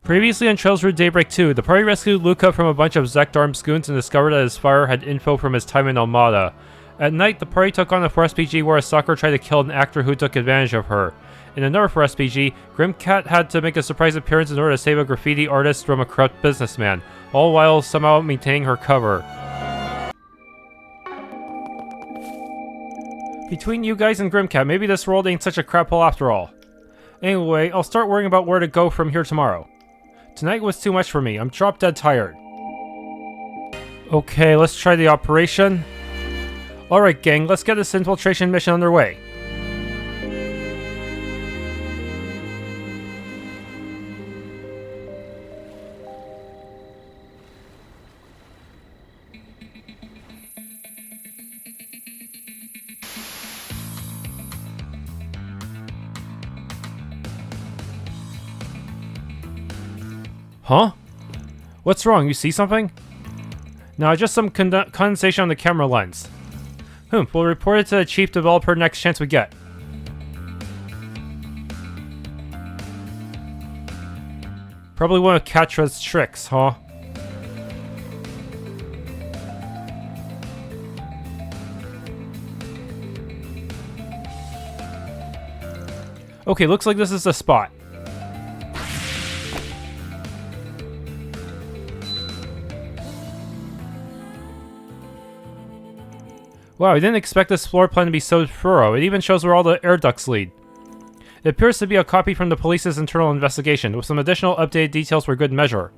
Previously on Trails Route Daybreak 2, the party rescued Luca from a bunch of Zecht Arms goons and discovered that his fire had info from his time in Almata. At night, the party took on a 4SPG where a stalker tried to kill an actor who took advantage of her. In another 4SPG, Grimcat had to make a surprise appearance in order to save a graffiti artist from a corrupt businessman, all while somehow maintaining her cover. Between you guys and Grimcat, maybe this world ain't such a crap hole after all. Anyway, I'll start worrying about where to go from here tomorrow. Tonight was too much for me. I'm drop dead tired. Okay, let's try the operation. Alright gang, let's get this infiltration mission underway. Huh? What's wrong? You see something? No, just some condensation on the camera lens. We'll report it to the chief developer next chance we get. Probably one of Katra's tricks, huh? Okay, looks like this is the spot. Wow, I didn't expect this floor plan to be so thorough. It even shows where all the air ducts lead. It appears to be a copy from the police's internal investigation, with some additional updated details for good measure.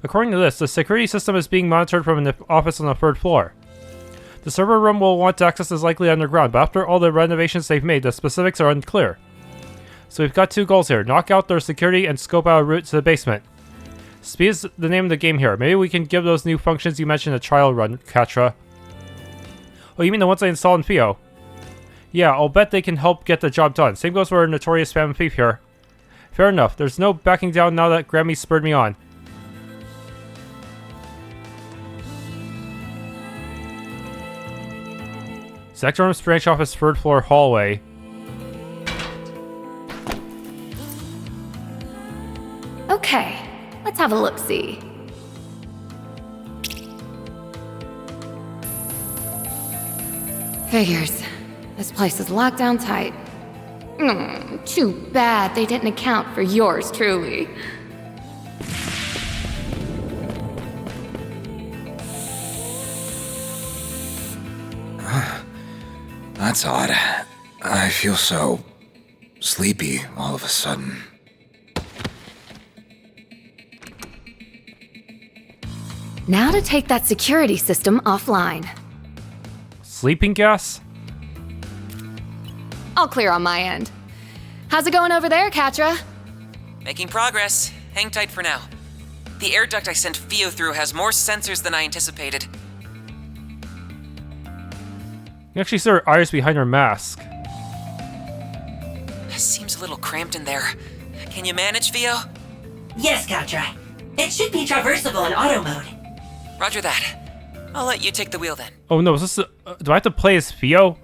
According to this, the security system is being monitored from an office on the 3rd floor. The server room will want access is likely underground, but after all the renovations they've made, the specifics are unclear. So we've got two goals here: knock out their security and scope out a route to the basement. Speed is the name of the game here. Maybe we can give those new functions you mentioned a trial run, Katra. Oh, you mean the ones I installed in Theo? Yeah, I'll bet they can help get the job done. Same goes for our notorious spam thief here. Fair enough. There's no backing down now that Grammy spurred me on. Zecht Arms branch office 3rd floor hallway. Okay, let's have a look-see. Figures. This place is locked down tight. Too bad they didn't account for yours truly. That's odd. I feel so sleepy all of a sudden. Now to take that security system offline. Sleeping gas? All clear on my end. How's it going over there, Katra? Making progress. Hang tight for now. The air duct I sent Theo through has more sensors than I anticipated. You actually see her eyes behind her mask. Seems a little cramped in there. Can you manage, Theo? Yes, Katra. It should be traversable in auto mode. Roger that. I'll let you take the wheel then. Oh no, is this do I have to play as Theo?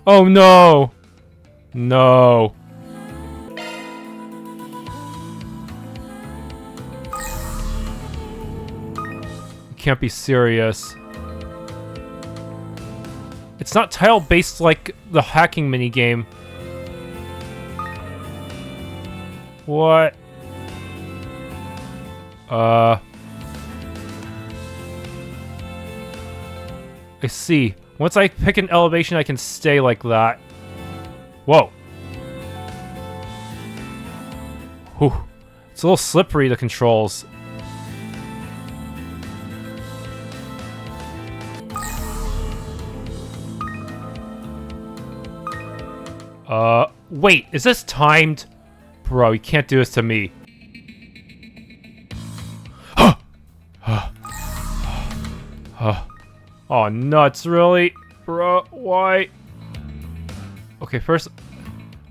Oh no! No. You can't be serious. It's not tile-based like the hacking minigame. What? I see. Once I pick an elevation, I can stay like that. Whoa. Whew. It's a little slippery, the controls. Wait, is this timed? Bro, you can't do this to me. Oh, nuts, really? Bro, why? Okay, first...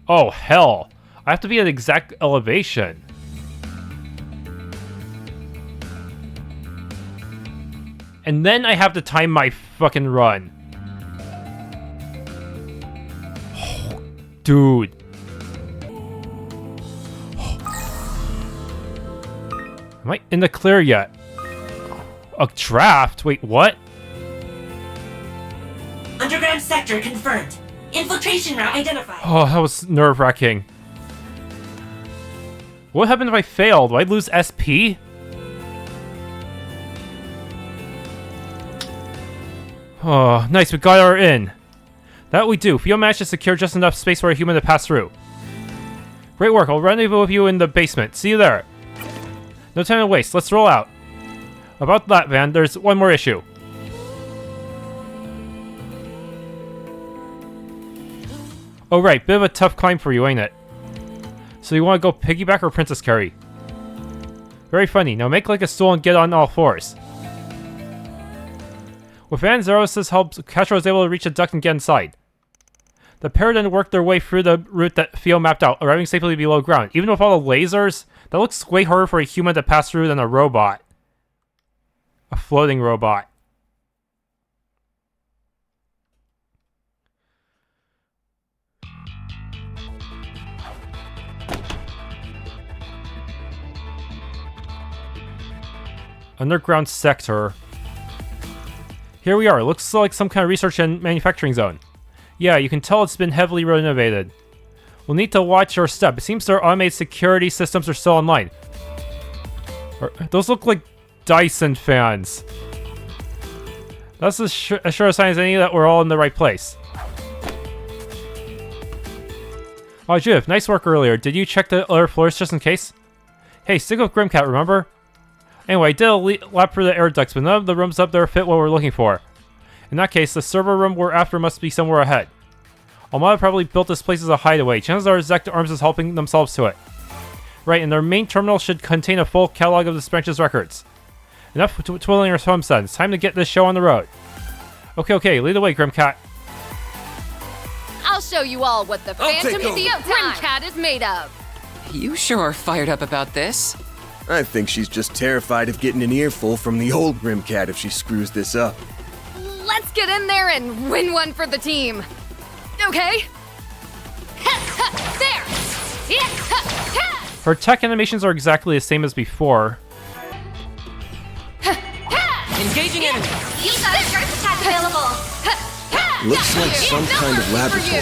Oh, hell. I have to be at exact elevation. And then I have to time my fucking run. Oh, dude. Am I in the clear yet? A draft? Wait, what? Underground sector confirmed. Infiltration route identified. Oh, that was nerve-wracking. What happened if I failed? Would I lose SP? Oh, nice, we got our in. That we do. Fio managed to secure just enough space for a human to pass through. Great work, I'll rendezvous with you in the basement. See you there. No time to waste, let's roll out. About that, Van, there's one more issue. Oh right, bit of a tough climb for you, ain't it? So you want to go piggyback or princess carry? Very funny, now make like a stool and get on all fours. With Van Zeros' help, Castro was able to reach the duct and get inside. The pair then worked their way through the route that Theo mapped out, arriving safely below ground. Even with all the lasers, that looks way harder for a human to pass through than a robot. A floating robot. Underground sector. Here we are. It looks like some kind of research and manufacturing zone. Yeah, you can tell it's been heavily renovated. We'll need to watch our step. It seems their automated security systems are still online. Those look like Dyson fans. That's as sure a sign as any that we're all in the right place. Oh, Judith, nice work earlier. Did you check the other floors just in case? Hey, stick with Grimcat, remember? Anyway, I did a lap through the air ducts, but none of the rooms up there fit what we're looking for. In that case, the server room we're after must be somewhere ahead. Almata probably built this place as a hideaway. Chances are Zecht Arms is helping themselves to it. Right, and their main terminal should contain a full catalog of this branch's records. Enough twiddling our thumbs then. It's time to get this show on the road. Okay, lead the way, Grimcat. I'll show you all what the Phantom Grimcat is made of. You sure are fired up about this. I think she's just terrified of getting an earful from the old Grimcat if she screws this up. Let's get in there and win one for the team. Okay? There! Her tech animations are exactly the same as before. Engaging enemy! You've got a charge attack available. Looks like some kind of laboratory.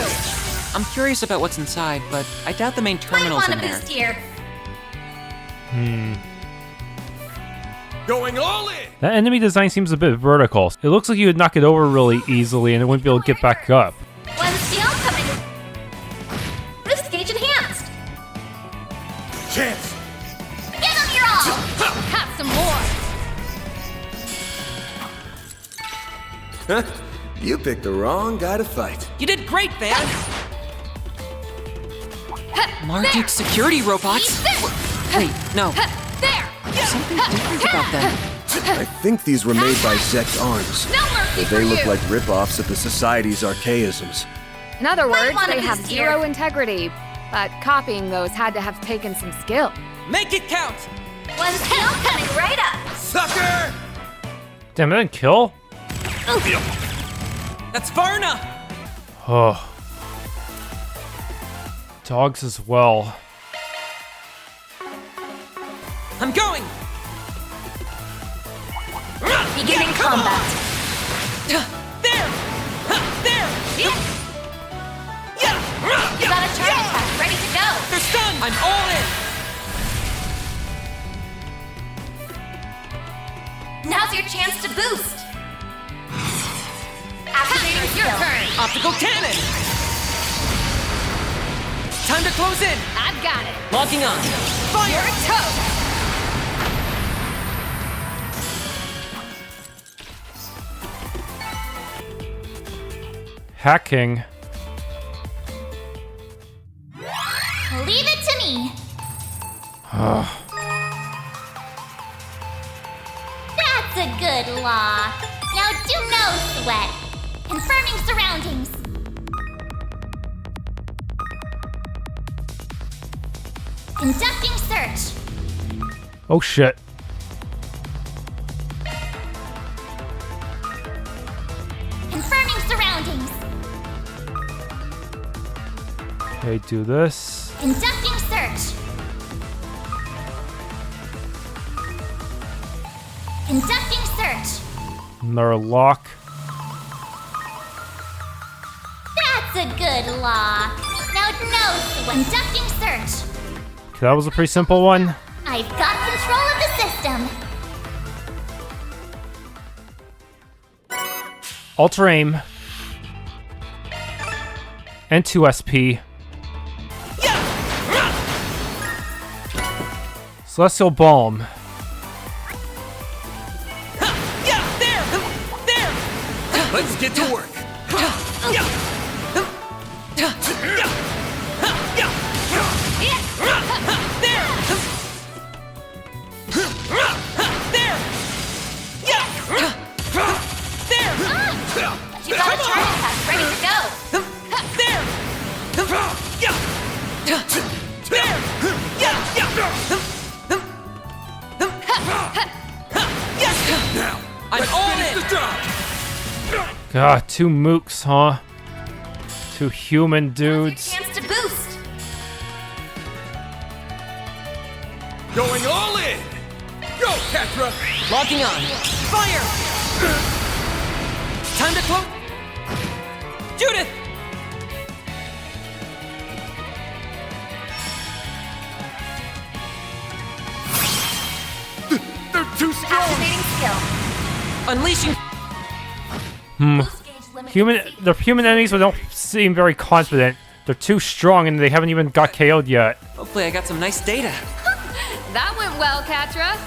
I'm curious about what's inside, but I doubt the main Might terminal's want in a there. boost here. Going all in! That enemy design seems a bit vertical. It looks like you would knock it over really easily and it wouldn't be able to get back up. One steel coming. Boost gauge enhanced. Chance! Give them your all. Have some more. Huh? You picked the wrong guy to fight. You did great, Van! Marduk security robots? Wait, no. There! Something different about them. I think these were made by Zecht Arms. No mercy But for they look you. like rip-offs of the Society's archaisms. In other words, want a they have boost zero here. integrity, but copying those had to have taken some skill. Make it count! One steel coming right up. Sucker! Damn, that didn't kill? That's far enough! Oh. Dogs as well. I'm going! Beginning combat. There! There! You got a charge attack ready to go. They're stunned! I'm all in! Now's your chance to boost. Activating Your skill. turn. Optical cannon! Time to close in! I've got it. Locking on. Fire! You're toast. Hacking. Leave it to me. That's a good lock. Now do no sweat. Confirming surroundings. Conducting search. Oh shit. Confirming surroundings. Okay, do this. Conducting search. Conducting search. Another lock. That's a good lock. Now no sweat. Conducting search. Okay, that was a pretty simple one. I've got control of the system. Alter aim. And 2 SP. Celestial Balm. Let's get to work. You got a charge pack ready to go. Now, I'm all in. God, 2 mooks, huh? 2 human dudes. Chance to boost. going all in. Go, Ketra. Locking on. Fire! Time to close. Judith! They're too strong. Activating skill. Unleashing. Boost gauge limit. The human enemies don't seem very confident. They're too strong and they haven't even got KO'd yet. Hopefully I got some nice data. That went well, Katra.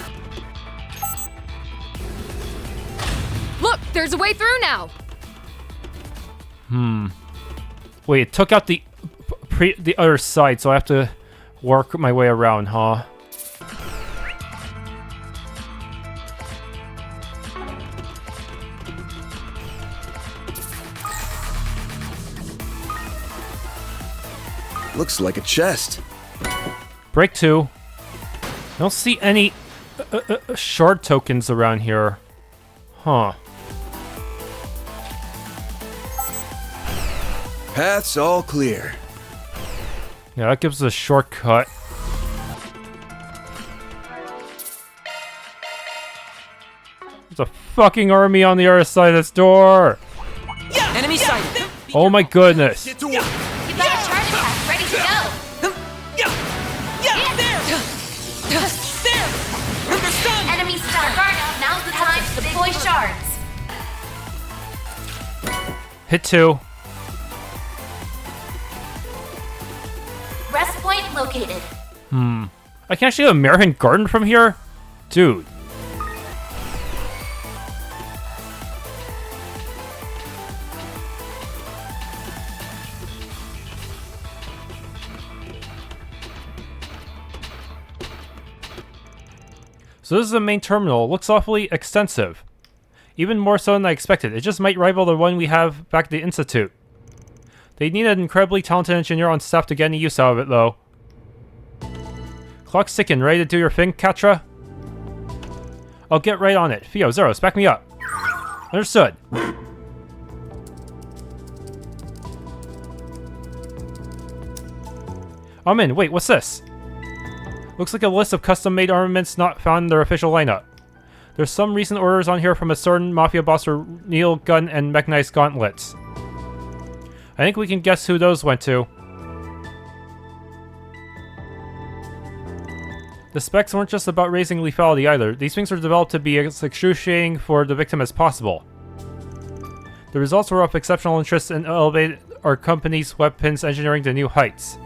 Look, there's a way through now. Wait, it took out the other side, so I have to work my way around, huh? Looks like a chest. Break 2. I don't see any shard tokens around here. Huh. Path's all clear. Yeah, that gives us a shortcut. There's a fucking army on the other side of this door! Enemy sighted. Oh my goodness! Get to work. You got a charge pack ready to go. There! Understand! Enemy star guard up. Now's the time to deploy shards. Hit 2. Rest point located. I can actually do American Garden from here? Dude. So this is the main terminal. Looks awfully extensive. Even more so than I expected. It just might rival the one we have back at the Institute. They need an incredibly talented engineer on staff to get any use out of it, though. Clock's ticking. Ready to do your thing, Katra? I'll get right on it. Theo, Zeros, back me up. Understood. I'm in. Wait, what's this? Looks like a list of custom-made armaments not found in their official lineup. There's some recent orders on here from a certain Mafia boss for needle gun and mechanized gauntlets. I think we can guess who those went to. The specs weren't just about raising lethality either. These things were developed to be as excruciating for the victim as possible. The results were of exceptional interest and elevated our company's weapons engineering to new heights.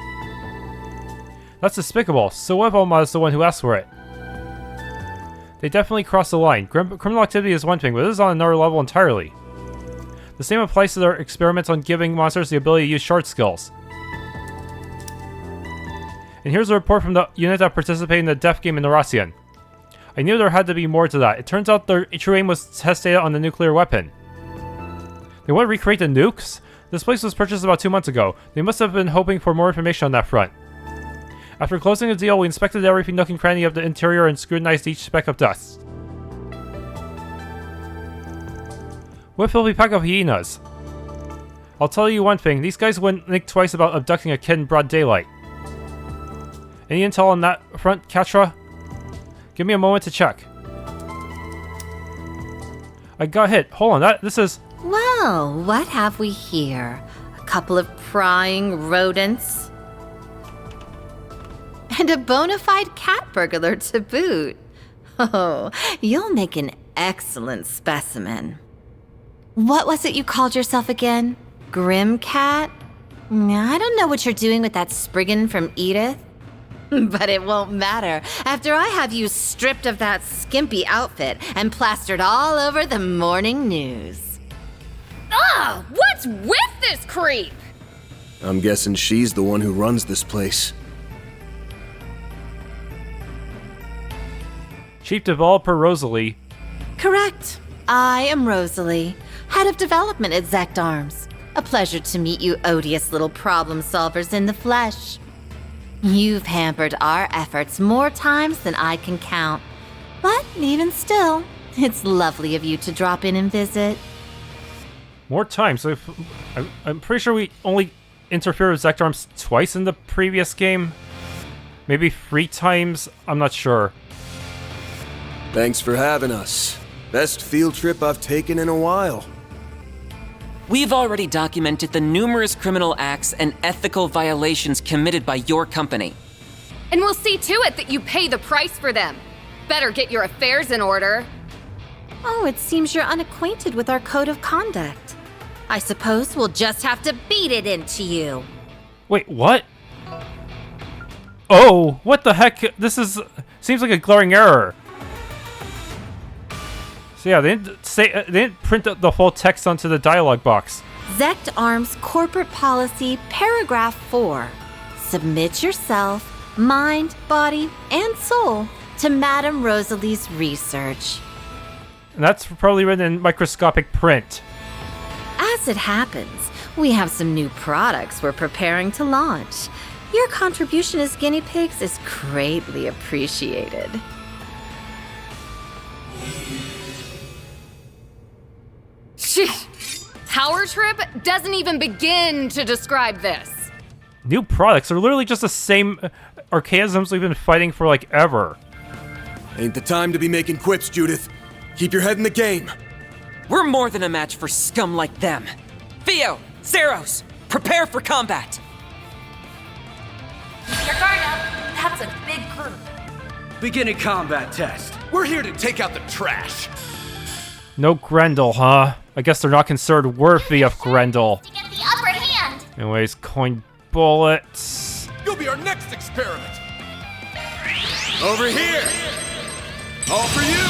That's despicable. So what if Almata's the one who asked for it? They definitely crossed the line. Criminal activity is one thing, but this is on another level entirely. The same applies to their experiments on giving monsters the ability to use shard skills. And here's a report from the unit that participated in the death game in Neurasian. I knew there had to be more to that. It turns out their true aim was test data on the nuclear weapon. They want to recreate the nukes? This place was purchased about 2 months ago. They must have been hoping for more information on that front. After closing the deal, we inspected every nook and cranny of the interior and scrutinized each speck of dust. What filthy pack of hyenas? I'll tell you one thing, these guys wouldn't think twice about abducting a kid in broad daylight. Any intel on that front, Katra? Give me a moment to check. I got hit. Hold on, this is... Well, what have we here? A couple of prying rodents? And a bona fide cat burglar to boot. Oh, you'll make an excellent specimen. What was it you called yourself again? Grim Cat? I don't know what you're doing with that Spriggan from Edith. But it won't matter after I have you stripped of that skimpy outfit and plastered all over the morning news. Ugh! What's with this creep? I'm guessing she's the one who runs this place. Chief Developer Rosalie. Correct. I am Rosalie, Head of Development at Zecht Arms. A pleasure to meet you odious little problem solvers in the flesh. You've hampered our efforts more times than I can count. But even still, it's lovely of you to drop in and visit. More time, so I'm pretty sure we only interfered with Zecht Arms twice in the previous game. Maybe 3 times, I'm not sure. Thanks for having us. Best field trip I've taken in a while. We've already documented the numerous criminal acts and ethical violations committed by your company. And we'll see to it that you pay the price for them. Better get your affairs in order. Oh, it seems you're unacquainted with our code of conduct. I suppose we'll just have to beat it into you. Wait, what? Oh, what the heck? This seems like a glaring error. So yeah, they didn't print the full text onto the dialogue box. Zecht Arms Corporate Policy, Paragraph 4. Submit yourself, mind, body, and soul to Madame Rosalie's research. And that's probably written in microscopic print. As it happens, we have some new products we're preparing to launch. Your contribution as guinea pigs is greatly appreciated. Power Trip doesn't even begin to describe this. New products are literally just the same archaisms we've been fighting for like ever. Ain't the time to be making quips, Judith. Keep your head in the game. We're more than a match for scum like them. Theo, Zeros, prepare for combat. Keep your guard up. That's a big group. Beginning combat test. We're here to take out the trash. No Grendel, huh? I guess they're not considered worthy of Grendel. To get the upper hand. Anyways, coin bullets. You'll be our next experiment. Over here. All for you.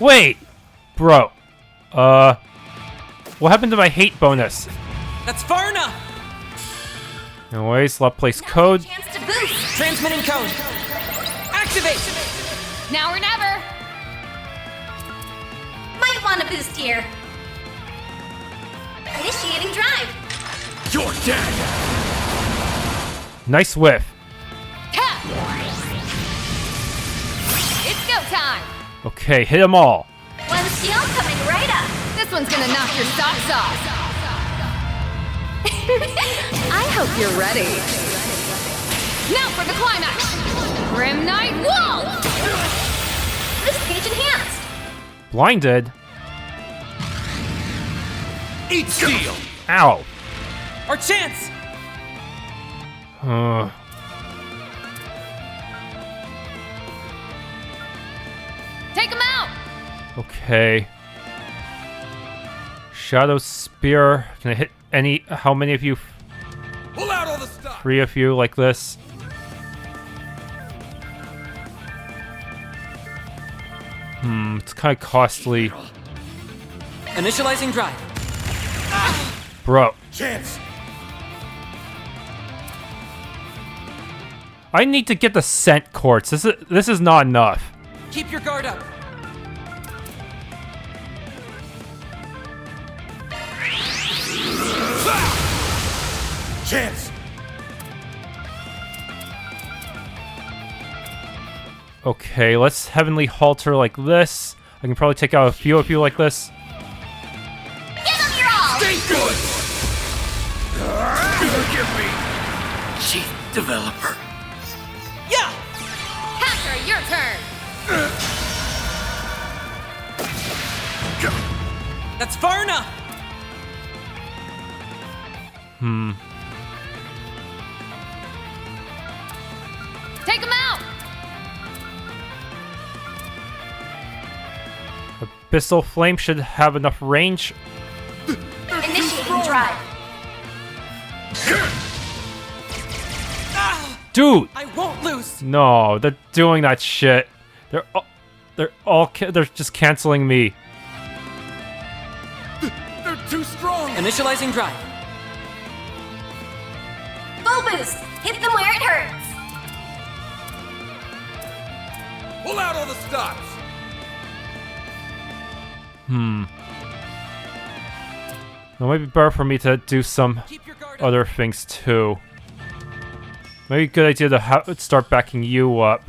Wait! Bro. What happened to my hate bonus? That's far enough. Anyways, let's place code. Chance to boost. Transmitting code. Activate. Now or never. Might want a boost here. Initiating drive. You're dead. Nice whiff. Ha! It's go time. Okay, hit them all. One shield coming right up. This one's gonna knock your socks off. I hope you're ready. Now for the climax. Grim Knight Wall. This page enhanced. Blinded. Eat steel. Ow. Our chance. Take him out. Okay. Shadow Spear. Can I hit how many of you? Pull out all the stuff. 3 of you like this. It's kind of costly. Initializing drive. Bro. Chance. I need to get the scent quartz. This is not enough. Keep your guard up. Chance. Okay, let's Heavenly Halter like this. I can probably take out a few of you like this. Give them your all. Stay good. Forgive me, Chief Developer. Yeah. Hacker, your turn. That's far enough! Take him out! A pistol flame should have enough range. Initiating drive. Dude! I won't lose! No, they're doing that shit. They're just canceling me. They're too strong! Initializing drive. Full boost. Hit them where it hurts. Pull out all the stops! It might be better for me to do some Keep your guard up. other things too. Maybe a good idea to start backing you up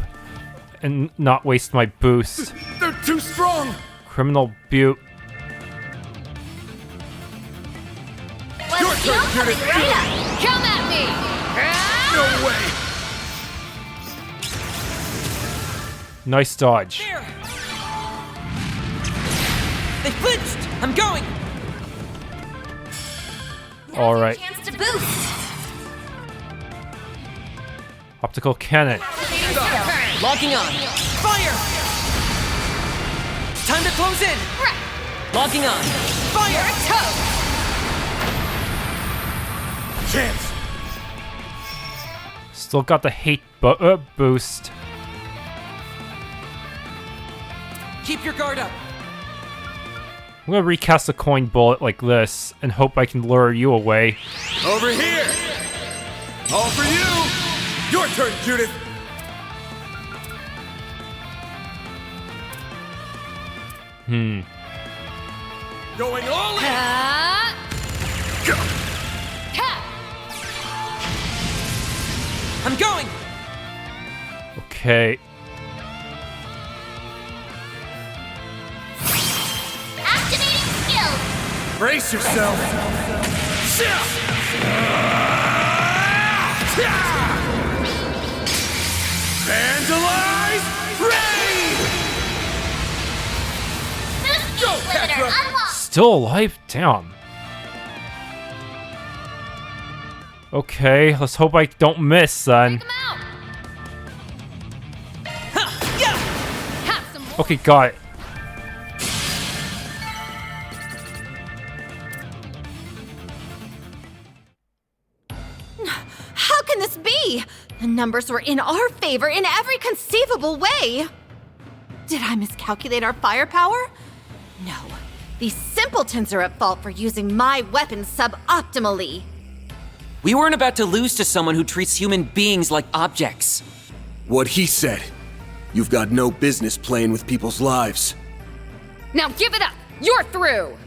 and not waste my boost. They're too strong! Criminal Butte. Let's go coming right up. Come at me! No way! Nice dodge. There! They flinched! I'm going! Alright. Chance to boost. Optical cannon. Locking on. Fire! Time to close in! Locking on. Fire! Chance! Still got the hate boost. Keep your guard up. I'm gonna recast a coin bullet like this and hope I can lure you away. Over here! All for you! Your turn, Judith! Going all in! I'm going! Okay. Activating skills. Brace yourself! Vandalize! Raid! Boost limiter unlocked. Still alive? Damn. Okay, let's hope I don't miss then. Come out! Yeah! Have some more. Okay, got it. How can this be? The numbers were in our favor in every conceivable way. Did I miscalculate our firepower? No. These simpletons are at fault for using my weapons suboptimally. We weren't about to lose to someone who treats human beings like objects. What he said. You've got no business playing with people's lives. Now give it up! You're through!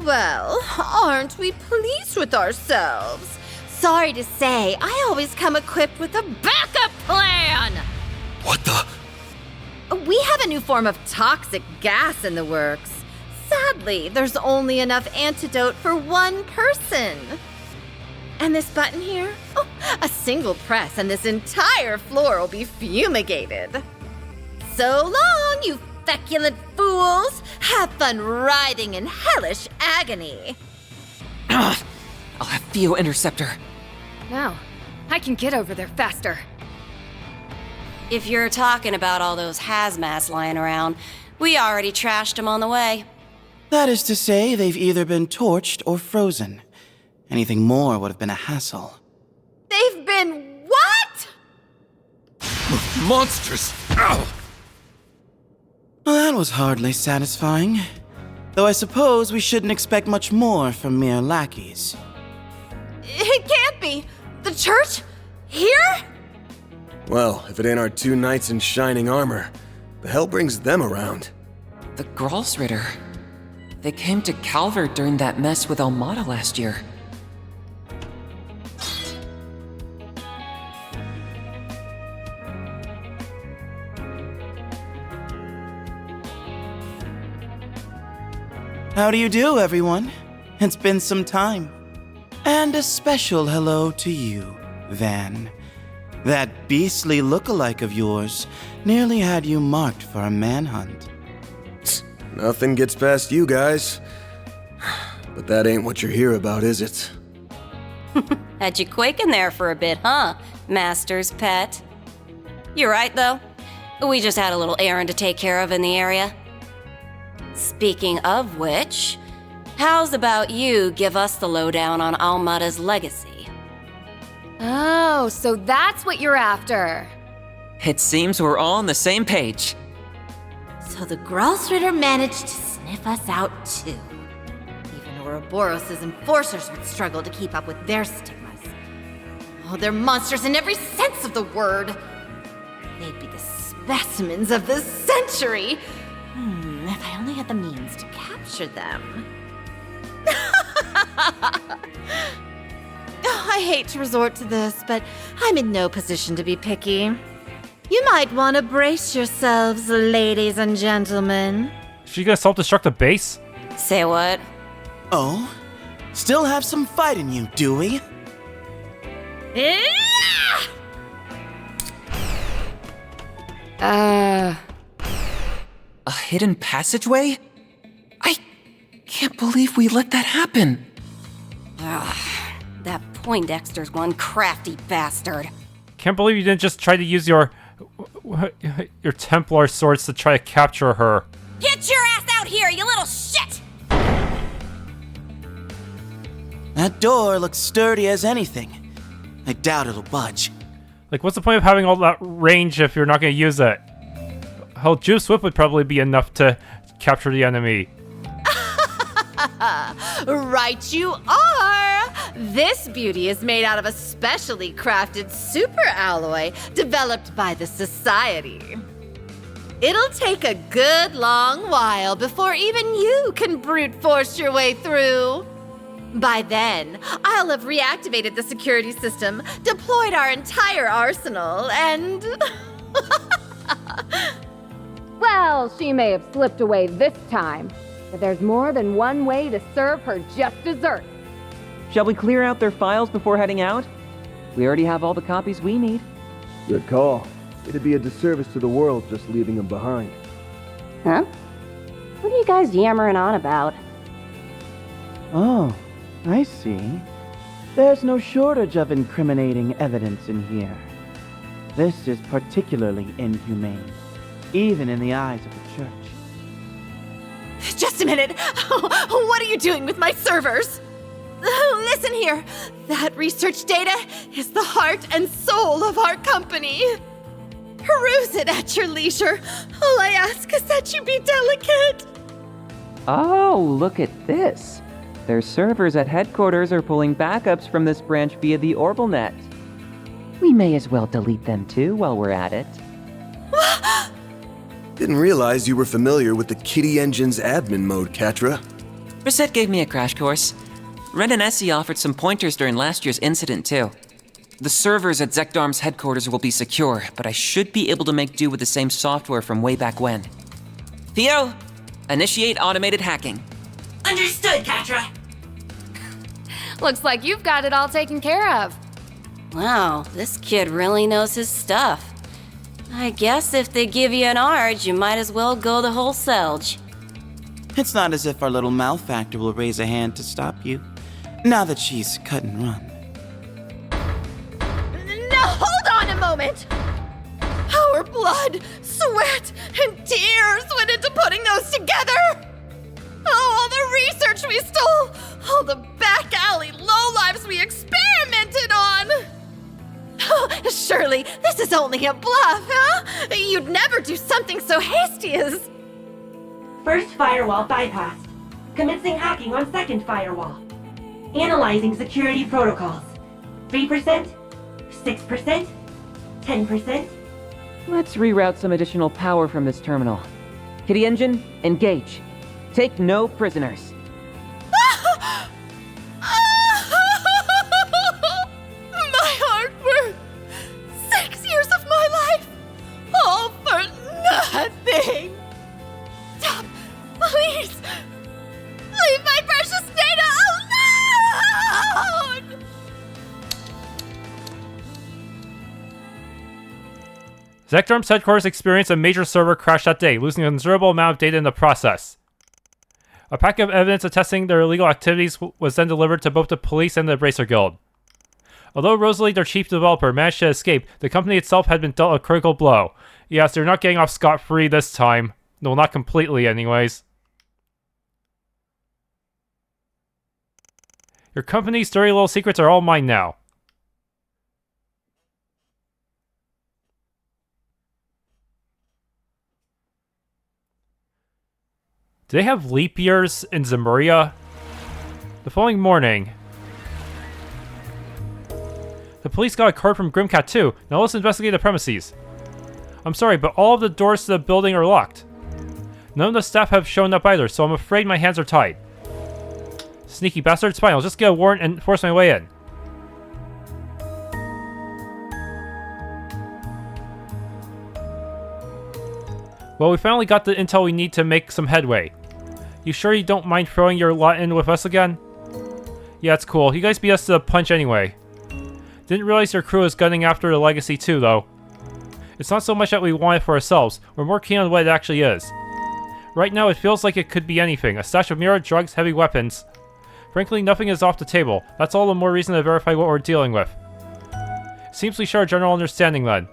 Well, aren't we pleased with ourselves? Sorry to say, I always come equipped with a backup plan! What the? We have a new form of toxic gas in the works. Sadly, there's only enough antidote for one person. And this button here? Oh, a single press and this entire floor will be fumigated. So long, you feculent fools! Have fun writhing in hellish agony. I'll have Theo Interceptor. Now, I can get over there faster. If you're talking about all those hazmats lying around, we already trashed them on the way. That is to say, they've either been torched or frozen. Anything more would have been a hassle. They've been what? Monstrous! Ow! Well, that was hardly satisfying. Though I suppose we shouldn't expect much more from mere lackeys. It can't be. The church? Here? Well, if it ain't our two knights in shining armor, the hell brings them around? The Grolsritter. They came to Calvert during that mess with Almata last year. How do you do, everyone? It's been some time. And a special hello to you, Van. That beastly look-alike of yours nearly had you marked for a manhunt. Nothing gets past you guys. But that ain't what you're here about, is it? Had you quaking there for a bit, huh, Master's pet? You're right, though. We just had a little errand to take care of in the area. Speaking of which, how's about you give us the lowdown on Almata's legacy? Oh, so that's what you're after. It seems we're all on the same page. So the Gralsritter managed to sniff us out too. Even Ouroboros' enforcers would struggle to keep up with their stigmas. Oh, they're monsters in every sense of the word. They'd be the specimens of the century. If I only had the means to capture them. I hate to resort to this, but I'm in no position to be picky. You might want to brace yourselves, ladies and gentlemen. Is she gonna self-destruct the base? Say what? Oh? Still have some fight in you, do we? A hidden passageway? I can't believe we let that happen. That Poindexter's one crafty bastard. Can't believe you didn't just try to use your Templar swords to try to capture her. Get your ass out here, you little shit! That door looks sturdy as anything. I doubt it'll budge. Like, what's the point of having all that range if you're not gonna use it? Hell, Juice Whip would probably be enough to capture the enemy. Right you are! This beauty is made out of a specially crafted super alloy developed by the Society. It'll take a good long while before even you can brute force your way through. By then, I'll have reactivated the security system, deployed our entire arsenal, and... Well, she may have slipped away this time, but there's more than one way to serve her just desserts. Shall we clear out their files before heading out? We already have all the copies we need. Good call. It'd be a disservice to the world just leaving them behind. Huh? What are you guys yammering on about? Oh, I see. There's no shortage of incriminating evidence in here. This is particularly inhumane, even in the eyes of the Church. Just a minute! What are you doing with my servers? Listen here, that research data is the heart and soul of our company. Peruse it at your leisure. All I ask is that you be delicate. Oh, look at this. Their servers at headquarters are pulling backups from this branch via the OrbitalNet. We may as well delete them too while we're at it. Didn't realize you were familiar with the Kitty Engine's admin mode, Katra. Reset gave me a crash course. Ren and Essie offered some pointers during last year's incident, too. The servers at Zecht Arms headquarters will be secure, but I should be able to make do with the same software from way back when. Theo, initiate automated hacking. Understood, Katra. Looks like you've got it all taken care of. Wow, this kid really knows his stuff. I guess if they give you an ARG, you might as well go the whole selge. It's not as if our little malefactor will raise a hand to stop you, now that she's cut and run. Now hold on a moment! Our blood, sweat, and tears went into putting those together! Oh, all the research we stole! All the back alley lowlives we experimented on! Oh, surely this is only a bluff, huh? You'd never do something so hasty as... First firewall bypassed. Commencing hacking on second firewall. Analyzing security protocols. 3%, 6%, 10%. Let's reroute some additional power from this terminal. Kitty Engine, engage. Take no prisoners. My hard work! 6 years of my life! All for nothing! Stop! Please! Leave my precious data alone! Zecht Arms headquarters experienced a major server crash that day, losing a considerable amount of data in the process. A packet of evidence attesting their illegal activities was then delivered to both the police and the Bracer Guild. Although Rosalie, their chief developer, managed to escape, the company itself had been dealt a critical blow. Yes, they're not getting off scot-free this time. No, not completely anyways. Your company's dirty little secrets are all mine now. Do they have leap years in Zemuria? The following morning, the police got a card from Grimcat too. Now let's investigate the premises. I'm sorry, but all of the doors to the building are locked. None of the staff have shown up either, so I'm afraid my hands are tied. Sneaky bastards. Fine, I'll just get a warrant and force my way in. Well, we finally got the intel we need to make some headway. You sure you don't mind throwing your lot in with us again? Yeah, it's cool. You guys beat us to the punch anyway. Didn't realize your crew is gunning after the legacy too, though. It's not so much that we want it for ourselves. We're more keen on what it actually is. Right now, it feels like it could be anything. A stash of mirror, drugs, heavy weapons. Frankly, nothing is off the table. That's all the more reason to verify what we're dealing with. Seems we share a general understanding then.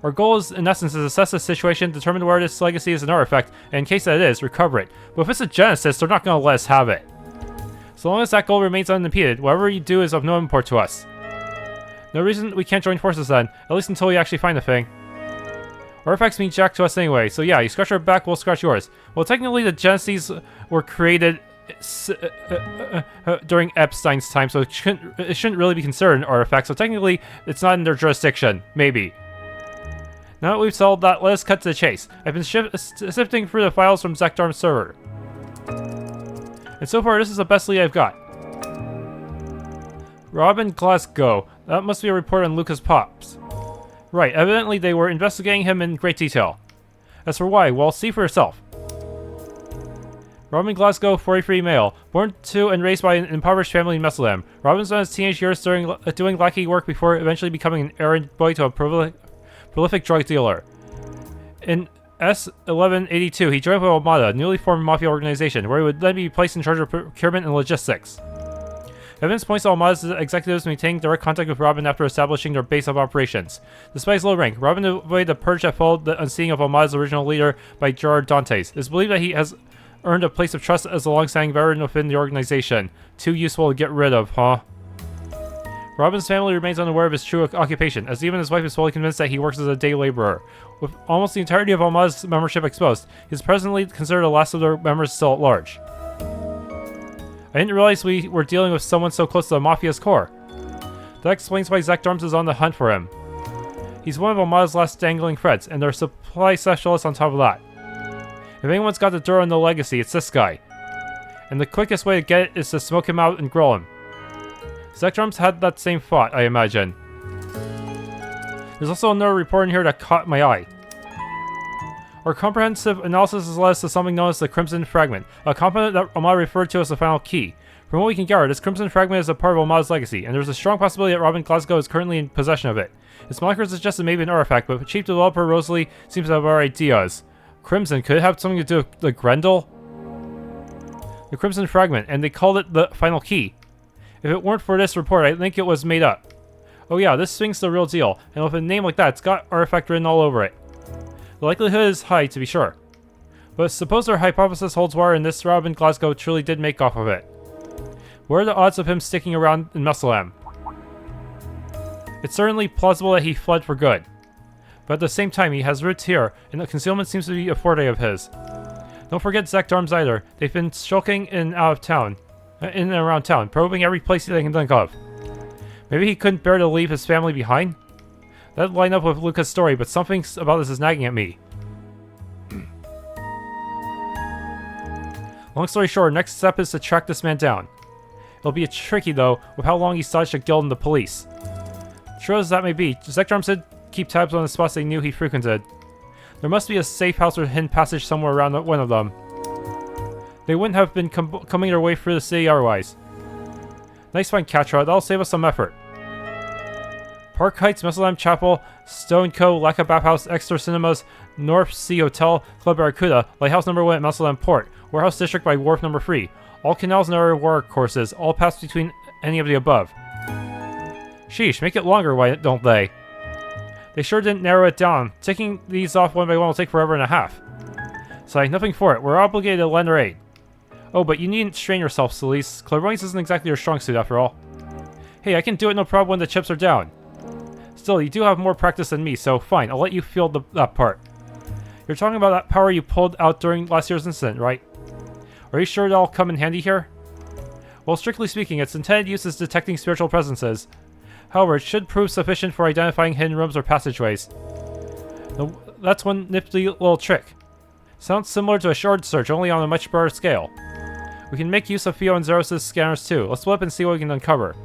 Our goal is, in essence, is to assess the situation, determine where this legacy is an artifact, and in case that it is, recover it. But if it's a Genesis, they're not going to let us have it. So long as that goal remains unimpeded, whatever you do is of no import to us. No reason we can't join forces then, at least until we actually find the thing. Artifacts mean jack to us anyway, so yeah, you scratch our back, we'll scratch yours. Well, technically the Genesis were created during Epstein's time, so it shouldn't really be considered an artifact, so technically it's not in their jurisdiction. Maybe. Now that we've solved that, let us cut to the chase. I've been sifting through the files from Zecht Arms' server. And so far, this is the best lead I've got. Robin Glasgow. That must be a report on Lucas Pops. Right, evidently they were investigating him in great detail. As for why, well, see for yourself. Robin Glasgow, 43 male, born to and raised by an impoverished family in Messeldam. Robin spent his teenage years doing lackey work before eventually becoming an errand boy to a prolific drug dealer. In S1182, he joined with Almata, a newly formed mafia organization, where he would then be placed in charge of procurement and logistics. Evidence points to Almata's executives maintaining direct contact with Robin after establishing their base of operations. Despite his low rank, Robin avoided the purge that followed the unseating of Almata's original leader by Gerard Dantes. It is believed that he has earned a place of trust as a long-standing veteran within the organization. Too useful to get rid of, huh? Robin's family remains unaware of his true occupation, as even his wife is fully convinced that he works as a day laborer. With almost the entirety of Almata's membership exposed, he is presently considered the last of their members still at large. I didn't realize we were dealing with someone so close to the Mafia's core. That explains why Zecht Arms is on the hunt for him. He's one of Almata's last dangling threads, and their supply specialist on top of that. If anyone's got the dirt on the legacy, it's this guy. And the quickest way to get it is to smoke him out and grill him. Zecht Arms had that same thought, I imagine. There's also another report in here that caught my eye. Our comprehensive analysis has led us to something known as the Crimson Fragment, a component that Almata referred to as the final key. From what we can gather, this Crimson Fragment is a part of Almata's legacy, and there's a strong possibility that Robin Glasgow is currently in possession of it. Its moniker suggests it may be an artifact, but chief developer Rosalie seems to have our ideas. Crimson, could it have something to do with the Grendel? The Crimson Fragment, and they called it the final key. If it weren't for this report, I think it was made up. Oh yeah, this thing's the real deal, and with a name like that, it's got artifact written all over it. The likelihood is high, to be sure. But suppose our hypothesis holds water and this Robin Glasgow truly did make off of it. What are the odds of him sticking around in Messeldam? It's certainly plausible that he fled for good. But at the same time, he has roots here, and the concealment seems to be a forte of his. Don't forget Zecht Arms either. They've been skulking in and around town, probing every place they can think of. Maybe he couldn't bear to leave his family behind? That'd line up with Luca's story, but something about this is nagging at me. Long story short, next step is to track this man down. It'll be tricky though, with how long he's dodged the guild and the police. True as that may be, Zecht Arms did keep tabs on the spots they knew he frequented. There must be a safe house or hidden passage somewhere around one of them. They wouldn't have been coming their way through the city otherwise. Nice find, Catra. That'll save us some effort. Park Heights, Messeldam Chapel, Stone Co., Laka Bathhouse, Exeter Cinemas, North Sea Hotel, Club Barracuda, Lighthouse No. 1 at Messeldam Port, Warehouse District by Wharf No. 3. All canals and other water courses, all pass between any of the above. Sheesh, make it longer, why don't they? They sure didn't narrow it down. Taking these off one by one will take forever and a half. So, nothing for it. We're obligated to lend our aid. Oh, but you needn't strain yourself, Celeste. Clairvoyance isn't exactly your strong suit, after all. Hey, I can do it no problem when the chips are down. Still, you do have more practice than me, so fine, I'll let you field that part. You're talking about that power you pulled out during last year's incident, right? Are you sure that'll come in handy here? Well, strictly speaking, its intended use is detecting spiritual presences. However, it should prove sufficient for identifying hidden rooms or passageways. That's one nifty little trick. Sounds similar to a shard search, only on a much broader scale. We can make use of Theo and Zeros' scanners too. Let's flip and see what we can uncover.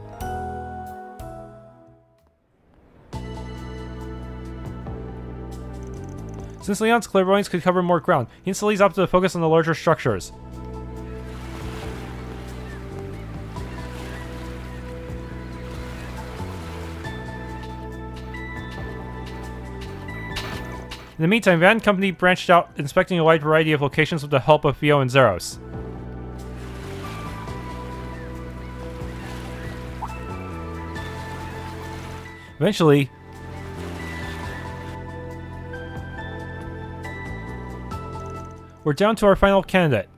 Since Leon's clairvoyance could cover more ground, he instantly opted to focus on the larger structures. In the meantime, Van Company branched out, inspecting a wide variety of locations with the help of Theo and Zeros. Eventually, we're down to our final candidate.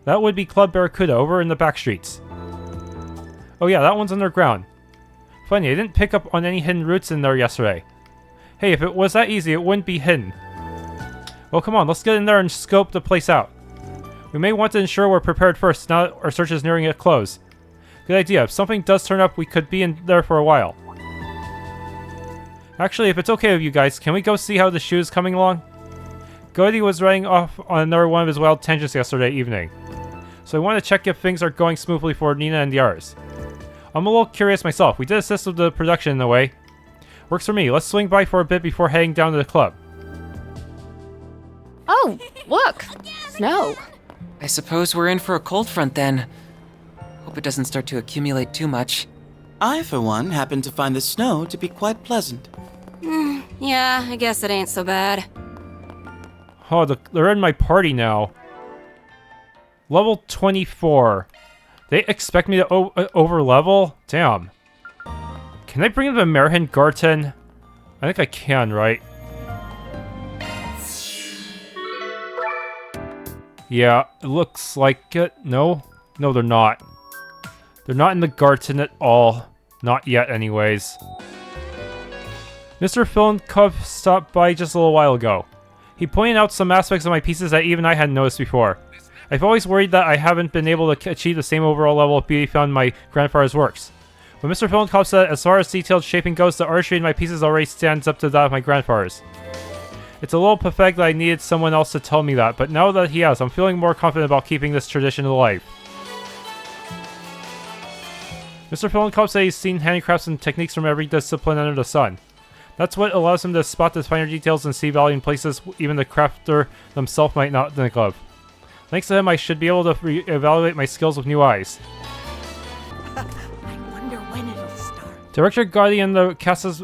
That would be Club Barracuda over in the back streets. Oh yeah, that one's underground. Funny, I didn't pick up on any hidden routes in there yesterday. Hey, if it was that easy, it wouldn't be hidden. Well, come on, let's get in there and scope the place out. We may want to ensure we're prepared first, now that our search is nearing a close. Good idea. If something does turn up, we could be in there for a while. Actually, if it's okay with you guys, can we go see how the shoe is coming along? Goody was running off on another one of his wild tangents yesterday evening, so I want to check if things are going smoothly for Nina and the others. I'm a little curious myself. We did assist with the production in a way. Works for me. Let's swing by for a bit before heading down to the club. Oh, look! Snow. I suppose we're in for a cold front then. Hope it doesn't start to accumulate too much. I, for one, happen to find the snow to be quite pleasant. Yeah, I guess it ain't so bad. Oh, they're in my party now. Level 24. They expect me to over-level? Damn. Can I bring in the Merhin Garten? I think I can, right? Yeah, it looks like it. No? No, they're not. They're not in the Garten at all. Not yet, anyways. Mr. Filenkov stopped by just a little while ago. He pointed out some aspects of my pieces that even I hadn't noticed before. I've always worried that I haven't been able to achieve the same overall level of beauty found in my grandfather's works. But Mr. Filenkov said as far as detailed shaping goes, the artistry in my pieces already stands up to that of my grandfather's. It's a little pathetic that I needed someone else to tell me that, but now that he has, I'm feeling more confident about keeping this tradition alive. Mr. Filenkov said he's seen handicrafts and techniques from every discipline under the sun. That's what allows him to spot the finer details and see value in places even the crafter themselves might not think of. Thanks to him, I should be able to evaluate my skills with new eyes. Director Gotti and the cast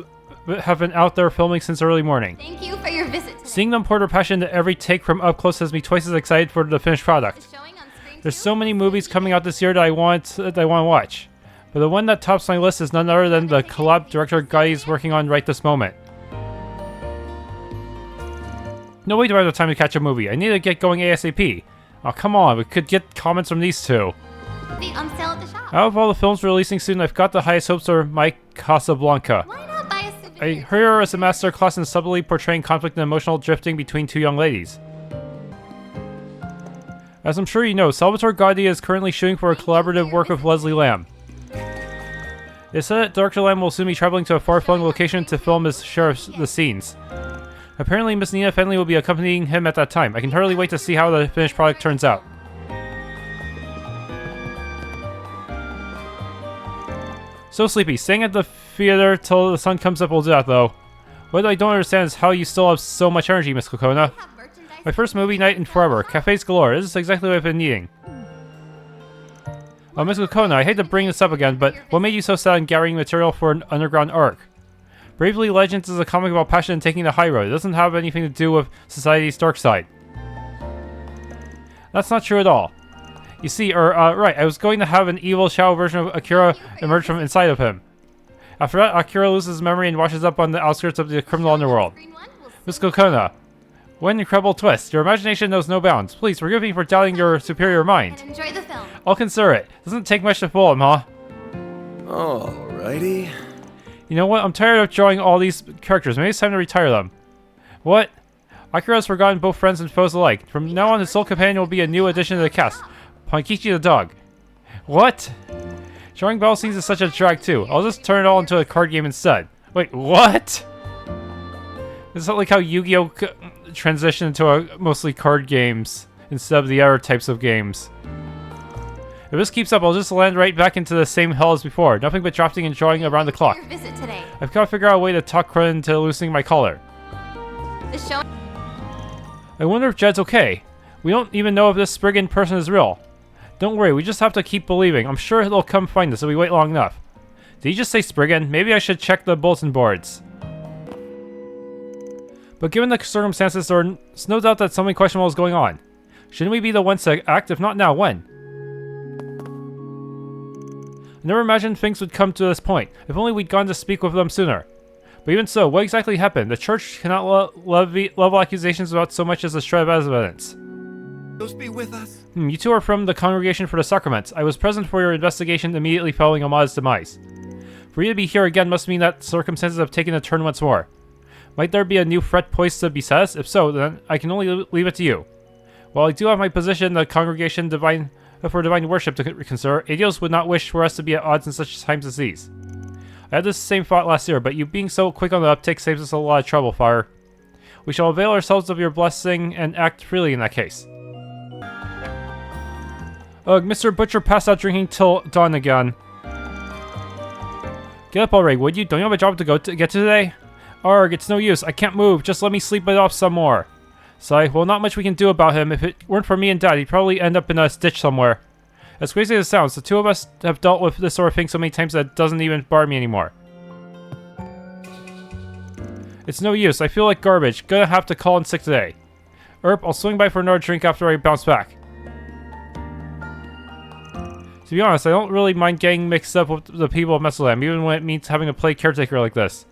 have been out there filming since early morning. Thank you for your visit today. Seeing them pour their passion into every take from up close has me twice as excited for the finished product. There's so many movies coming out this year that I want to watch. But the one that tops my list is none other than the collab director Gotti is working on right this moment. No way do I have the time to catch a movie. I need to get going ASAP. Oh, come on, we could get comments from these two. On sale at the shop. Out of all the films releasing soon, I've got the highest hopes for My Casablanca. Why not buy a souvenir? I heard her as a master class in subtly portraying conflict and emotional drifting between two young ladies. As I'm sure you know, Salvatore Gotti is currently shooting for a collaborative work with Leslie Lamb. It's said that Director Lamb will soon be traveling to a far-flung location to film his share of the scenes. Apparently, Miss Nina Fenley will be accompanying him at that time. I can hardly wait to see how the finished product turns out. So sleepy. Staying at the theater till the sun comes up will do that, though. What I don't understand is how you still have so much energy, Miss Kokona. My first movie night in forever. Cafes galore. This is exactly what I've been needing. Miss Kokona, I hate to bring this up again, but what made you so sad in gathering material for an underground arc? Bravely Legends is a comic about passion and taking the high road. It doesn't have anything to do with society's dark side. That's not true at all. You see, right, I was going to have an evil shadow version of Akira emerge from inside of him. After that, Akira loses his memory and washes up on the outskirts of the criminal underworld. Miss Kokona, what an incredible twist. Your imagination knows no bounds. Please forgive me for doubting your superior mind. Enjoy the film. I'll consider it. Doesn't take much to fool him, huh? Alrighty. You know what? I'm tired of drawing all these characters. Maybe it's time to retire them. What? Akira has forgotten both friends and foes alike. From now on, his sole companion will be a new addition to the cast. Pankichi the dog. What? Drawing battle scenes is such a drag too. I'll just turn it all into a card game instead. Wait, what? Is that like how Yu-Gi-Oh! Transitioned into mostly card games instead of the other types of games? If this keeps up, I'll just land right back into the same hell as before. Nothing but drafting and drawing around the clock. Visit today. I've got to figure out a way to talk Krun into loosening my collar. The show. I wonder if Jed's okay. We don't even know if this Spriggan person is real. Don't worry, we just have to keep believing. I'm sure he'll come find us if we wait long enough. Did he just say Spriggan? Maybe I should check the bulletin boards. But given the circumstances, there's no doubt that something questionable is going on. Shouldn't we be the ones to act? If not now, when? I never imagined things would come to this point. If only we'd gone to speak with them sooner. But even so, what exactly happened? The church cannot level accusations about so much as a shred of evidence. Those be with us. You two are from the Congregation for the Sacraments. I was present for your investigation immediately following Almata's demise. For you to be here again must mean that circumstances have taken a turn once more. Might there be a new threat poised to beset us? If so, then I can only leave it to you. While I do have my position in the Congregation for Divine Worship to consider, Adios would not wish for us to be at odds in such times as these. I had this same thought last year, but you being so quick on the uptake saves us a lot of trouble, Fire. We shall avail ourselves of your blessing and act freely in that case. Ugh, Mr. Butcher passed out drinking till dawn again. Get up already, would you? Don't you have a job to get to today? Arg, it's no use. I can't move. Just let me sleep it off some more. Sigh, well, not much we can do about him. If it weren't for me and Dad, he'd probably end up in a ditch somewhere. As crazy as it sounds, the two of us have dealt with this sort of thing so many times that it doesn't even bother me anymore. It's no use. I feel like garbage. Gonna have to call in sick today. I'll swing by for another drink after I bounce back. To be honest, I don't really mind getting mixed up with the people of Messeldam, even when it means having to play caretaker like this.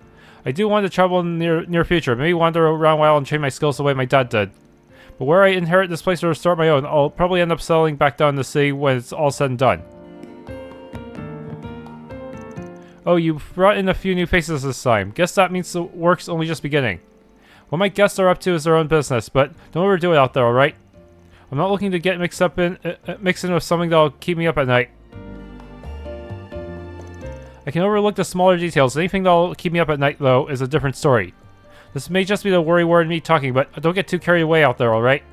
I do want to travel in the near future, maybe wander around a while and train my skills the way my dad did. But where I inherit this place or start my own, I'll probably end up settling back down to the city when it's all said and done. Oh, you brought in a few new faces this time. Guess that means the work's only just beginning. What my guests are up to is their own business, but don't overdo it out there, alright? I'm not looking to get mixed in with something that'll keep me up at night. I can overlook the smaller details. Anything that'll keep me up at night, though, is a different story. This may just be the worry word in me talking, but don't get too carried away out there, alright?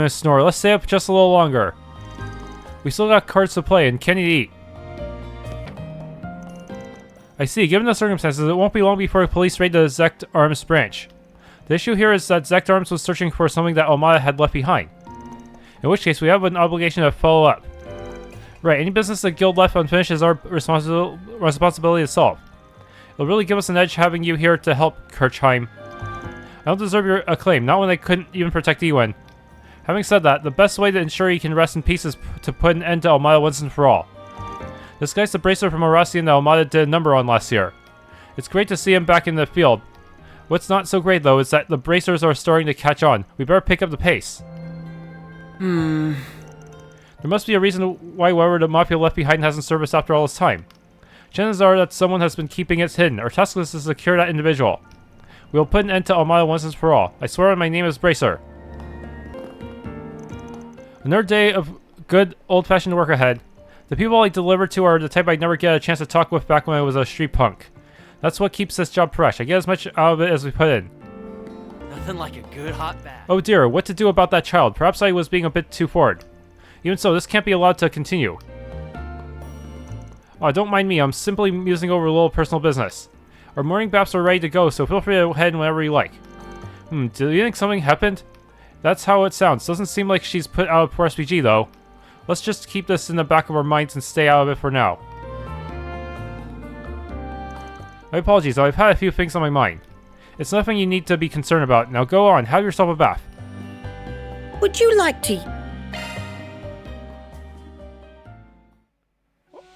Snore. Let's stay up just a little longer. We still got cards to play and candy to eat. I see. Given the circumstances, it won't be long before police raid the Zecht Arms branch. The issue here is that Zecht Arms was searching for something that Almata had left behind. In which case, we have an obligation to follow up. Right, any business the guild left unfinished is our responsibility to solve. It'll really give us an edge having you here to help, Kirchheim. I don't deserve your acclaim, not when I couldn't even protect Ewan. Having said that, the best way to ensure he can rest in peace is to put an end to Almata once and for all. This guy's the bracer from Arassian that Almata did a number on last year. It's great to see him back in the field. What's not so great, though, is that the bracers are starting to catch on. We better pick up the pace. There must be a reason why whoever the Mafia left behind hasn't served us after all this time. Chances are that someone has been keeping it hidden. Our task is to secure that individual. We will put an end to Almata once and for all. I swear on my name is Bracer. Another day of good old-fashioned work ahead. The people I deliver to are the type I'd never get a chance to talk with back when I was a street punk. That's what keeps this job fresh. I get as much out of it as we put in. Nothing like a good hot bath. Oh dear, what to do about that child? Perhaps I was being a bit too forward. Even so, this can't be allowed to continue. Oh, don't mind me, I'm simply musing over a little personal business. Our morning baths are ready to go, so feel free to head whenever you like. Do you think something happened? That's how it sounds. Doesn't seem like she's put out for SPG, though. Let's just keep this in the back of our minds and stay out of it for now. My apologies, though I've had a few things on my mind. It's nothing you need to be concerned about. Now go on, have yourself a bath. Would you like to...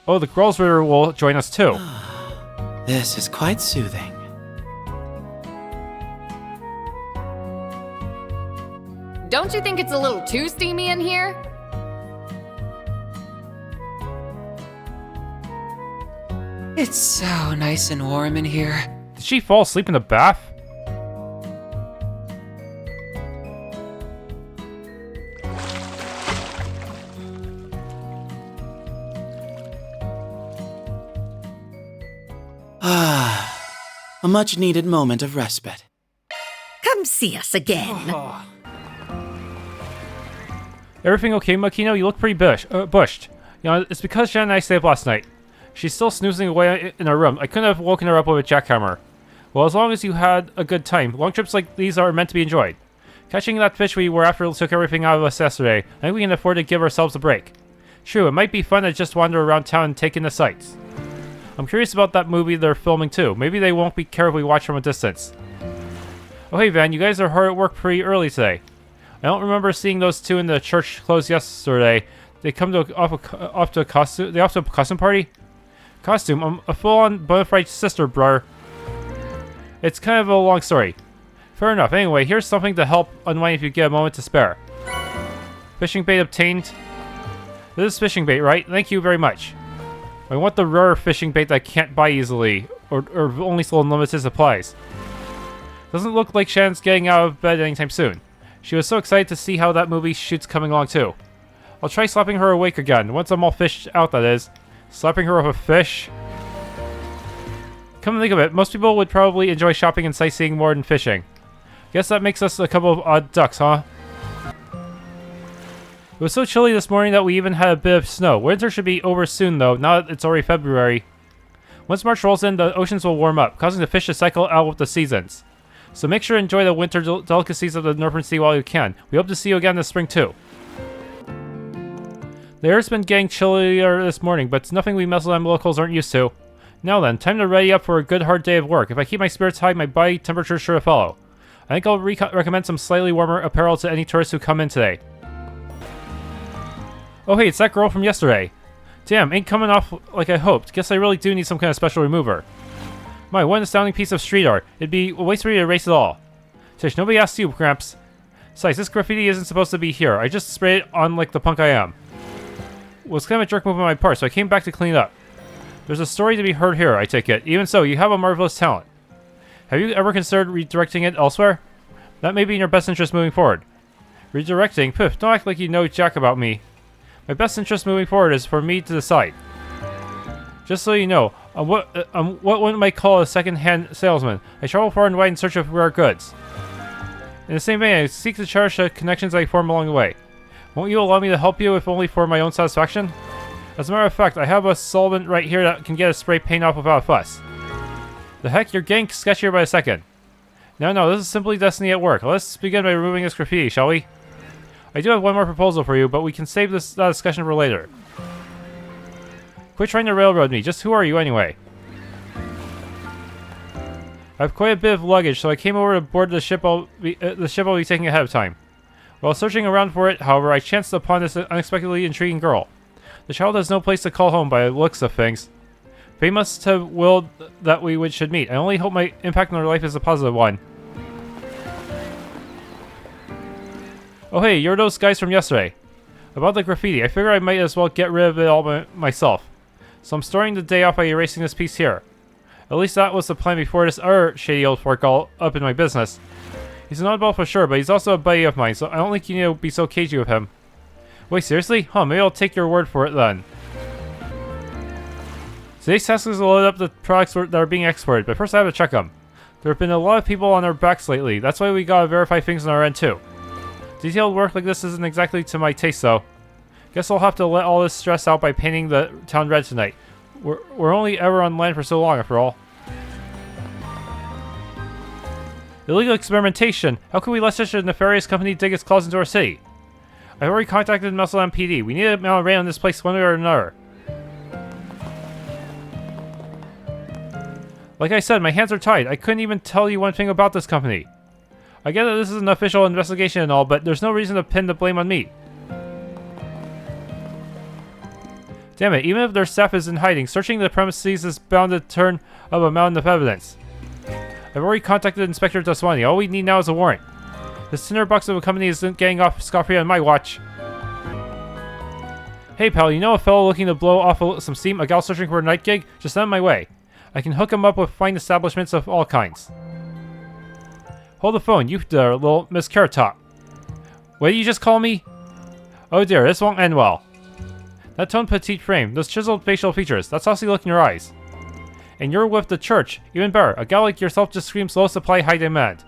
Oh, the girls will join us too. This is quite soothing. Don't you think it's a little too steamy in here? It's so nice and warm in here. Did she fall asleep in the bath? A much-needed moment of respite. Come see us again. Everything okay, Makino? You look pretty bushed. You know, it's because Shan and I stayed up last night. She's still snoozing away in her room. I couldn't have woken her up with a jackhammer. Well, as long as you had a good time, long trips like these are meant to be enjoyed. Catching that fish we were after took everything out of us yesterday. I think we can afford to give ourselves a break. True, it might be fun to just wander around town and take in the sights. I'm curious about that movie they're filming too. Maybe they won't be care if we watch from a distance. Oh hey Van, you guys are hard at work pretty early today. I don't remember seeing those two in the church clothes yesterday. They come to off to a costume. They off to a costume party. Costume? I'm a full-on bona fide sister, brother. It's kind of a long story. Fair enough. Anyway, here's something to help unwind if you get a moment to spare. Fishing bait obtained. This is fishing bait, right? Thank you very much. I want the rare fishing bait that I can't buy easily, or only sold in limited supplies. Doesn't look like Shannon's getting out of bed anytime soon. She was so excited to see how that movie shoot's coming along too. I'll try slapping her awake again, once I'm all fished out that is. Slapping her with a fish? Come to think of it, most people would probably enjoy shopping and sightseeing more than fishing. Guess that makes us a couple of odd ducks, huh? It was so chilly this morning that we even had a bit of snow. Winter should be over soon though, now that it's already February. Once March rolls in, the oceans will warm up, causing the fish to cycle out with the seasons. So make sure to enjoy the winter delicacies of the Northern Sea while you can. We hope to see you again this spring too. The air's been getting chillier this morning, but it's nothing we Messeldam locals aren't used to. Now then, time to ready up for a good hard day of work. If I keep my spirits high, my body temperature's sure to follow. I think I'll recommend some slightly warmer apparel to any tourists who come in today. Oh hey, it's that girl from yesterday. Damn, ain't coming off like I hoped. Guess I really do need some kind of special remover. My, what an astounding piece of street art. It'd be a waste for you to erase it all. Tish, nobody asked you, Gramps. Besides, this graffiti isn't supposed to be here. I just sprayed it on like the punk I am. It was kind of a jerk move on my part, so I came back to clean it up. There's a story to be heard here, I take it. Even so, you have a marvelous talent. Have you ever considered redirecting it elsewhere? That may be in your best interest moving forward. Redirecting? Poof, don't act like you know jack about me. My best interest moving forward is for me to decide. Just so you know, what one might call a second-hand salesman. I travel far and wide in search of rare goods. In the same vein, I seek to cherish the connections I form along the way. Won't you allow me to help you, if only for my own satisfaction? As a matter of fact, I have a solvent right here that can get a spray paint off without a fuss. The heck, you're getting sketchier by the second. No, this is simply destiny at work. Let's begin by removing this graffiti, shall we? I do have one more proposal for you, but we can save that discussion for later. Quit trying to railroad me. Just who are you anyway? I have quite a bit of luggage, so I came over to board the ship I'll be taking ahead of time. While searching around for it, however, I chanced upon this unexpectedly intriguing girl. The child has no place to call home by the looks of things. Fate must have willed that we should meet. I only hope my impact on her life is a positive one. Oh hey, you're those guys from yesterday. About the graffiti, I figure I might as well get rid of it all myself. So I'm starting the day off by erasing this piece here. At least that was the plan before this other shady old fork all up in my business. He's an oddball for sure, but he's also a buddy of mine, so I don't think you need to be so cagey with him. Wait, seriously? Huh, maybe I'll take your word for it then. Today's task is to load up the products that are being exported, but first I have to check them. There have been a lot of people on our backs lately, that's why we gotta verify things on our end too. Detailed work like this isn't exactly to my taste though. Guess I'll have to let all this stress out by painting the town red tonight. We're only ever on land for so long after all. Illegal experimentation! How could we let such a nefarious company dig its claws into our city? I've already contacted Messeldam PD. We need a mount a raid on this place one way or another. Like I said, my hands are tied. I couldn't even tell you one thing about this company. I get that this is an official investigation and all, but there's no reason to pin the blame on me. Damn it, even if their staff is in hiding, searching the premises is bound to turn up a mountain of evidence. I've already contacted Inspector Daswani. All we need now is a warrant. This tinderbox of a company isn't getting off scot-free on my watch. Hey pal, you know a fellow looking to blow off some steam, a gal searching for a night gig? Just send him my way. I can hook him up with fine establishments of all kinds. Hold the phone, you there, little Miss Carrot Top. What did you just call me? Oh dear, this won't end well. That toned petite frame, those chiseled facial features, that saucy look in your eyes. And you're with the church, even better. A gal like yourself just screams low supply, high demand.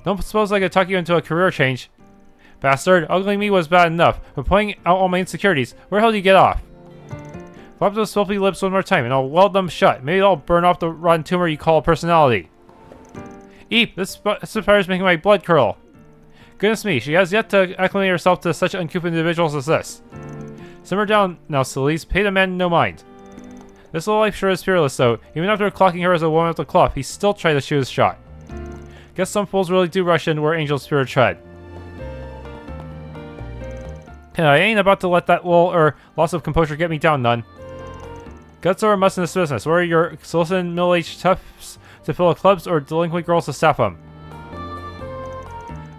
Don't suppose I could talk you into a career change. Bastard, ugly me was bad enough, but pointing out all my insecurities, where the hell do you get off? Flap those filthy lips one more time, and I'll weld them shut. Maybe I'll burn off the rotten tumor you call a personality. Eep, this fire is making my blood curdle. Goodness me, she has yet to acclimate herself to such uncouth individuals as this. Simmer down now, sillies. Pay the man no mind. This little life sure is fearless, though. Even after clocking her as a woman with the cloth, he still tried to shoot his shot. Guess some fools really do rush in where angel spirit tread. I ain't about to let that little, loss of composure get me down, none. Guts are a must in this business. Where are your soliciting middle-aged toughs to fill clubs or delinquent girls to staff them?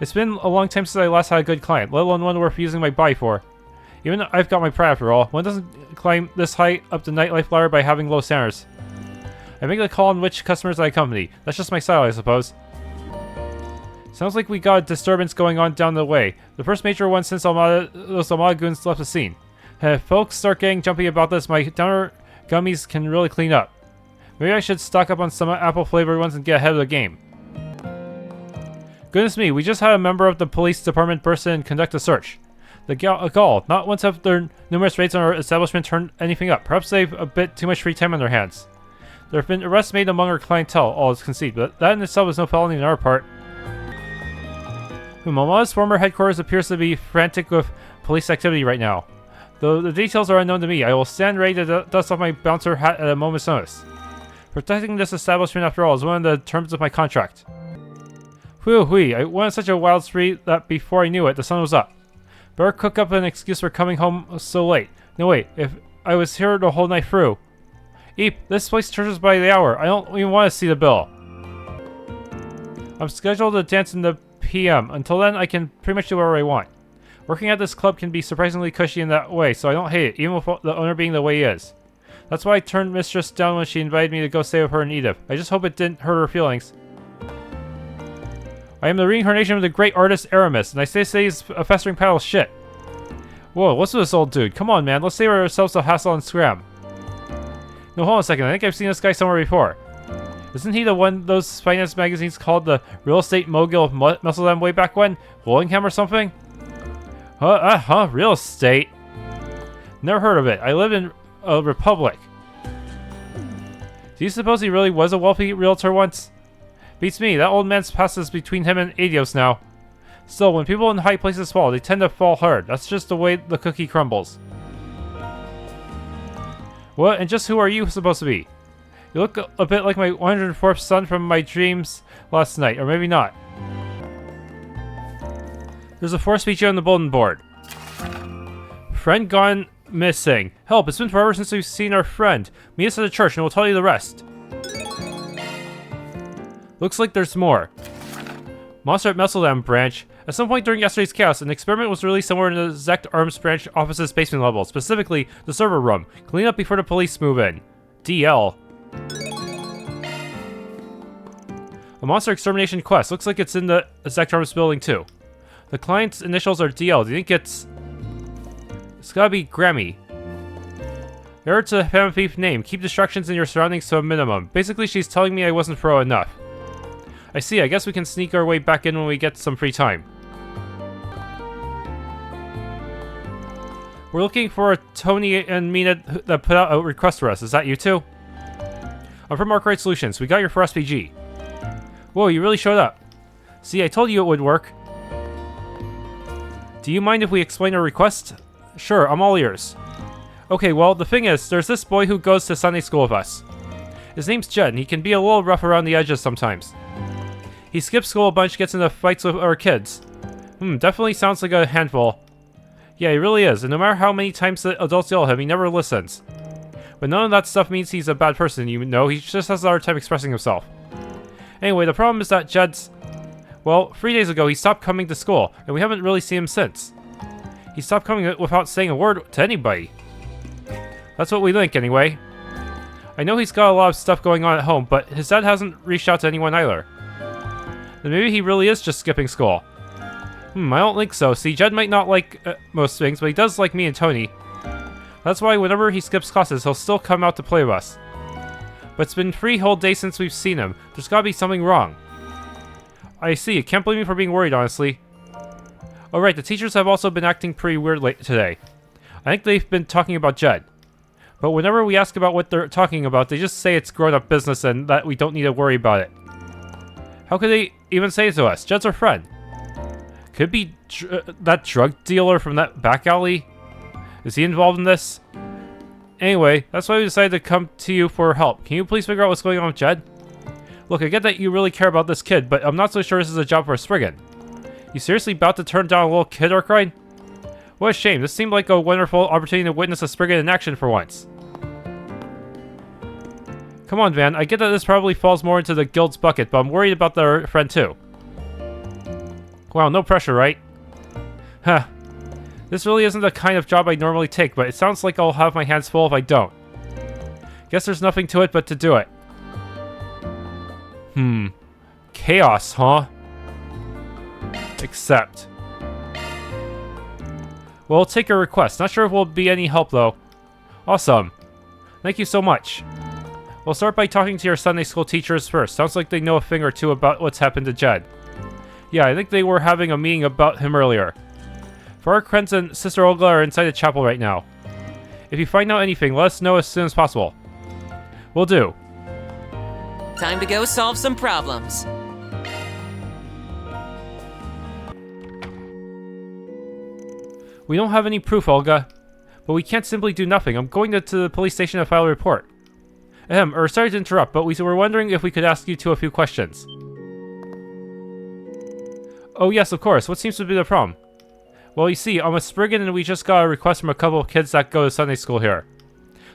It's been a long time since I last had a good client, let alone one worth using my body for. Even though I've got my pride after all, one doesn't climb this high up the nightlife ladder by having low standards. I make the call on which customers I accompany. That's just my style, I suppose. Sounds like we got a disturbance going on down the way. The first major one since those Almata goons left the scene. If folks start getting jumpy about this, my downer gummies can really clean up. Maybe I should stock up on some apple-flavored ones and get ahead of the game. Goodness me, we just had a member of the police department burst in and conduct a search. The gall, not once have their numerous raids on our establishment turned anything up. Perhaps they've a bit too much free time on their hands. There have been arrests made among our clientele, all is conceded, but that in itself is no felony on our part. Almata's former headquarters appears to be frantic with police activity right now. Though the details are unknown to me, I will stand ready to dust off my bouncer hat at a moment's notice. Protecting this establishment, after all, is one of the terms of my contract. Whew-wee, I went on such a wild spree that before I knew it, the sun was up. Better cook up an excuse for coming home so late. No wait, if I was here the whole night through. Eep, this place charges by the hour. I don't even want to see the bill. I'm scheduled to dance in the PM. Until then, I can pretty much do whatever I want. Working at this club can be surprisingly cushy in that way, so I don't hate it, even with the owner being the way he is. That's why I turned Mistress down when she invited me to go stay with her and Edith. I just hope it didn't hurt her feelings. I am the reincarnation of the great artist Aramis, and I say he's a festering pile of shit. Whoa, what's with this old dude? Come on, man, let's save ourselves a hassle and scram. No, hold on a second, I think I've seen this guy somewhere before. Isn't he the one those finance magazines called the real estate mogul of Messeldam way back when? Willingham or something? Real estate? Never heard of it. I live in a republic. Do you suppose he really was a wealthy realtor once? Beats me, that old man's passes between him and Adios now. Still, when people in high places fall, they tend to fall hard. That's just the way the cookie crumbles. What, and just who are you supposed to be? You look a bit like my 104th son from my dreams last night, or maybe not. There's a force feature on the bulletin board. Friend gone missing. Help, it's been forever since we've seen our friend. Meet us at the church and we'll tell you the rest. Looks like there's more. Monster at Messeldam branch. At some point during yesterday's chaos, an experiment was released somewhere in the Zecht Arms branch office's basement level, specifically the server room. Clean up before the police move in. DL. A monster extermination quest. Looks like it's in the Zecht Arms building too. The client's initials are DL. Do you think it's gotta be Grammy. Error to Phantom Thief name. Keep distractions in your surroundings to a minimum. Basically, she's telling me I wasn't pro enough. I see, I guess we can sneak our way back in when we get some free time. We're looking for a Tony and Mina that put out a request for us. Is that you too? I'm from Arkwright Solutions. We got your for SPG. Whoa, you really showed up. See, I told you it would work. Do you mind if we explain our request? Sure, I'm all ears. Okay, well, the thing is, there's this boy who goes to Sunday school with us. His name's Jed, and he can be a little rough around the edges sometimes. He skips school a bunch, gets into fights with our kids. Definitely sounds like a handful. Yeah, he really is, and no matter how many times the adults yell at him, he never listens. But none of that stuff means he's a bad person, you know, he just has a hard time expressing himself. Anyway, the problem is that Jed's... Well, 3 days ago, he stopped coming to school, and we haven't really seen him since. He stopped coming without saying a word to anybody. That's what we think, anyway. I know he's got a lot of stuff going on at home, but his dad hasn't reached out to anyone either. Then maybe he really is just skipping school. I don't think so. See, Jed might not like most things, but he does like me and Tony. That's why whenever he skips classes, he'll still come out to play with us. But it's been 3 whole days since we've seen him. There's gotta be something wrong. I see. Can't blame me for being worried, honestly. Oh right, the teachers have also been acting pretty weird today. I think they've been talking about Jed. But whenever we ask about what they're talking about, they just say it's grown-up business and that we don't need to worry about it. How could they even say it to us? Jed's our friend. Could be that drug dealer from that back alley? Is he involved in this? Anyway, that's why we decided to come to you for help. Can you please figure out what's going on with Jed? Look, I get that you really care about this kid, but I'm not so sure this is a job for a Spriggan. You seriously about to turn down a little kid or crying? What a shame. This seemed like a wonderful opportunity to witness a Spriggan in action for once. Come on, Van. I get that this probably falls more into the guild's bucket, but I'm worried about their friend too. Wow, no pressure, right? Huh. This really isn't the kind of job I normally take, but it sounds like I'll have my hands full if I don't. Guess there's nothing to it but to do it. Chaos, huh? Accept. Well, we'll take your request. Not sure if we'll be any help, though. Awesome. Thank you so much. We'll start by talking to your Sunday school teachers first. Sounds like they know a thing or two about what's happened to Jed. Yeah, I think they were having a meeting about him earlier. Farah Krenz and Sister Olga are inside the chapel right now. If you find out anything, let us know as soon as possible. Will do. Time to go solve some problems. We don't have any proof, Olga. But we can't simply do nothing. I'm going to the police station to file a report. Sorry to interrupt, but we were wondering if we could ask you a few questions. Oh yes, of course. What seems to be the problem? Well, you see, I'm a Spriggan and we just got a request from a couple of kids that go to Sunday school here.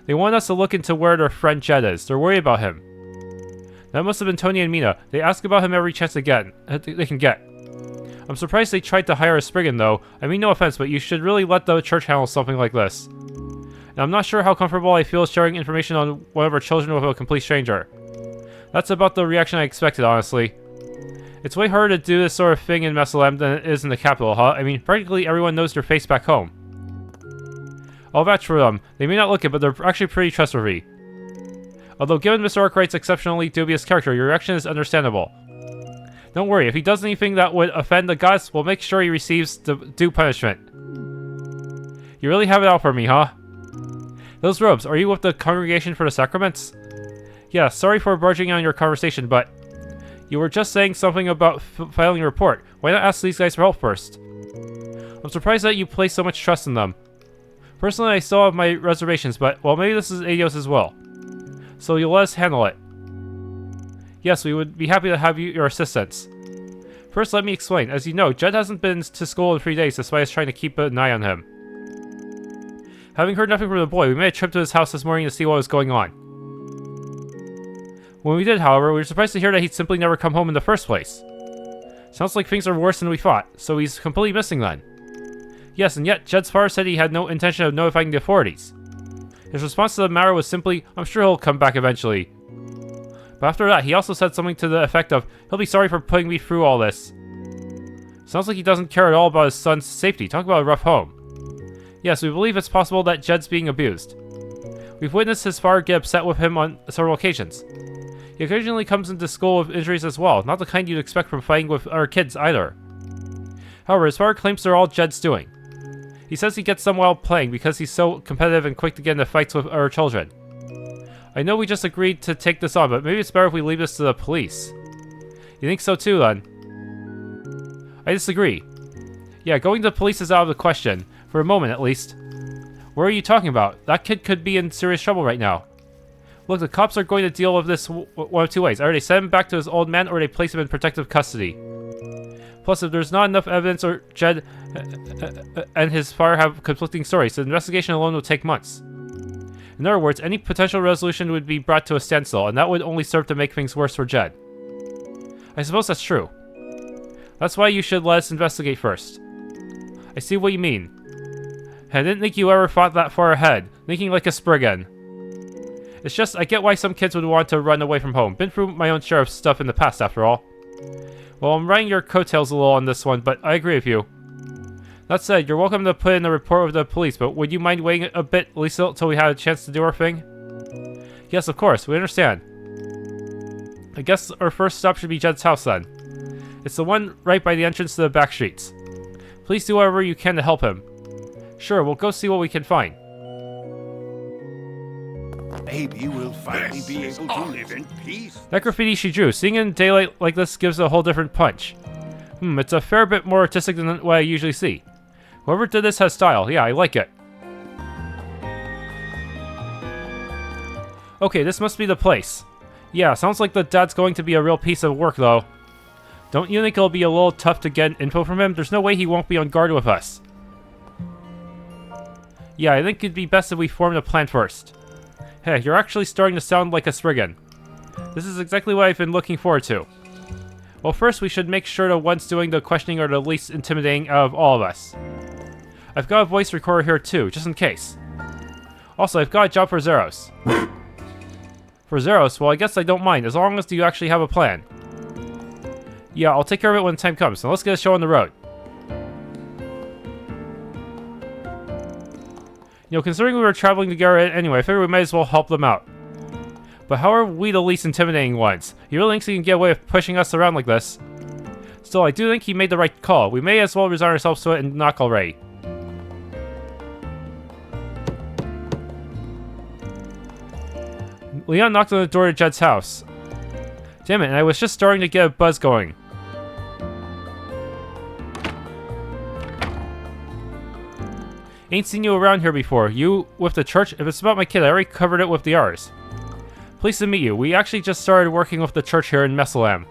They want us to look into where their friend Jed is. They're worried about him. That must have been Tony and Mina. They ask about him every chance they can get. I'm surprised they tried to hire a Spriggan, though. I mean, no offense, but you should really let the church handle something like this. And I'm not sure how comfortable I feel sharing information on one of our children with a complete stranger. That's about the reaction I expected, honestly. It's way harder to do this sort of thing in Messeldam than it is in the capital, huh? I mean, practically everyone knows your face back home. I'll vouch for them. They may not look it, but they're actually pretty trustworthy. Although given Mr. Arkwright's exceptionally dubious character, your reaction is understandable. Don't worry, if he does anything that would offend the gods, we'll make sure he receives the due punishment. You really have it out for me, huh? Those robes, are you with the Congregation for the Sacraments? Yeah, sorry for barging on your conversation, but... You were just saying something about filing a report. Why not ask these guys for help first? I'm surprised that you place so much trust in them. Personally, I still have my reservations, but, well, maybe this is Adios as well. So you'll let us handle it. Yes, we would be happy to have your assistance. First, let me explain. As you know, Jed hasn't been to school in 3 days, despite us trying to keep an eye on him. Having heard nothing from the boy, we made a trip to his house this morning to see what was going on. When we did, however, we were surprised to hear that he'd simply never come home in the first place. Sounds like things are worse than we thought, so he's completely missing then. Yes, and yet, Jed's father said he had no intention of notifying the authorities. His response to the matter was simply, I'm sure he'll come back eventually. But after that, he also said something to the effect of, he'll be sorry for putting me through all this. Sounds like he doesn't care at all about his son's safety. Talk about a rough home. Yes, we believe it's possible that Jed's being abused. We've witnessed his father get upset with him on several occasions. He occasionally comes into school with injuries as well, not the kind you'd expect from fighting with our kids either. However, his father claims they're all Jed's doing. He says he gets them while playing because he's so competitive and quick to get into fights with our children. I know we just agreed to take this on, but maybe it's better if we leave this to the police. You think so too, then? I disagree. Yeah, going to the police is out of the question, for a moment at least. What are you talking about? That kid could be in serious trouble right now. Look, the cops are going to deal with this one of two ways. Either they send him back to his old man, or they place him in protective custody. Plus, if there's not enough evidence, or Jed and his father have conflicting stories, the investigation alone will take months. In other words, any potential resolution would be brought to a standstill, and that would only serve to make things worse for Jed. I suppose that's true. That's why you should let us investigate first. I see what you mean. I didn't think you ever thought that far ahead, thinking like a Spriggan. It's just, I get why some kids would want to run away from home. Been through my own share of stuff in the past, after all. Well, I'm riding your coattails a little on this one, but I agree with you. That said, you're welcome to put in a report with the police, but would you mind waiting a bit, at least until we had a chance to do our thing? Yes, of course, we understand. I guess our first stop should be Jed's house, then. It's the one right by the entrance to the back streets. Please do whatever you can to help him. Sure, we'll go see what we can find. Maybe we'll finally be able to live in peace. That graffiti she drew, seeing it in daylight like this gives it a whole different punch. It's a fair bit more artistic than what I usually see. Whoever did this has style. Yeah, I like it. Okay, this must be the place. Yeah, sounds like the dad's going to be a real piece of work, though. Don't you think it'll be a little tough to get info from him? There's no way he won't be on guard with us. Yeah, I think it'd be best if we formed a plan first. Hey, you're actually starting to sound like a Spriggan. This is exactly what I've been looking forward to. Well, first we should make sure the ones doing the questioning are the least intimidating out of all of us. I've got a voice recorder here too, just in case. Also, I've got a job for Zeros. For Zeros, well, I guess I don't mind, as long as you actually have a plan. Yeah, I'll take care of it when the time comes, so let's get a show on the road. You know, considering we were traveling together anyway, I figured we might as well help them out. But how are we the least intimidating ones? He really thinks he can get away with pushing us around like this. Still, I do think he made the right call. We may as well resign ourselves to it and knock already. Leon knocked on the door to Jed's house. Damn it, and I was just starting to get a buzz going. Ain't seen you around here before. You with the church? If it's about my kid, I already covered it with the R's. Pleased to meet you. We actually just started working with the church here in Messeldam.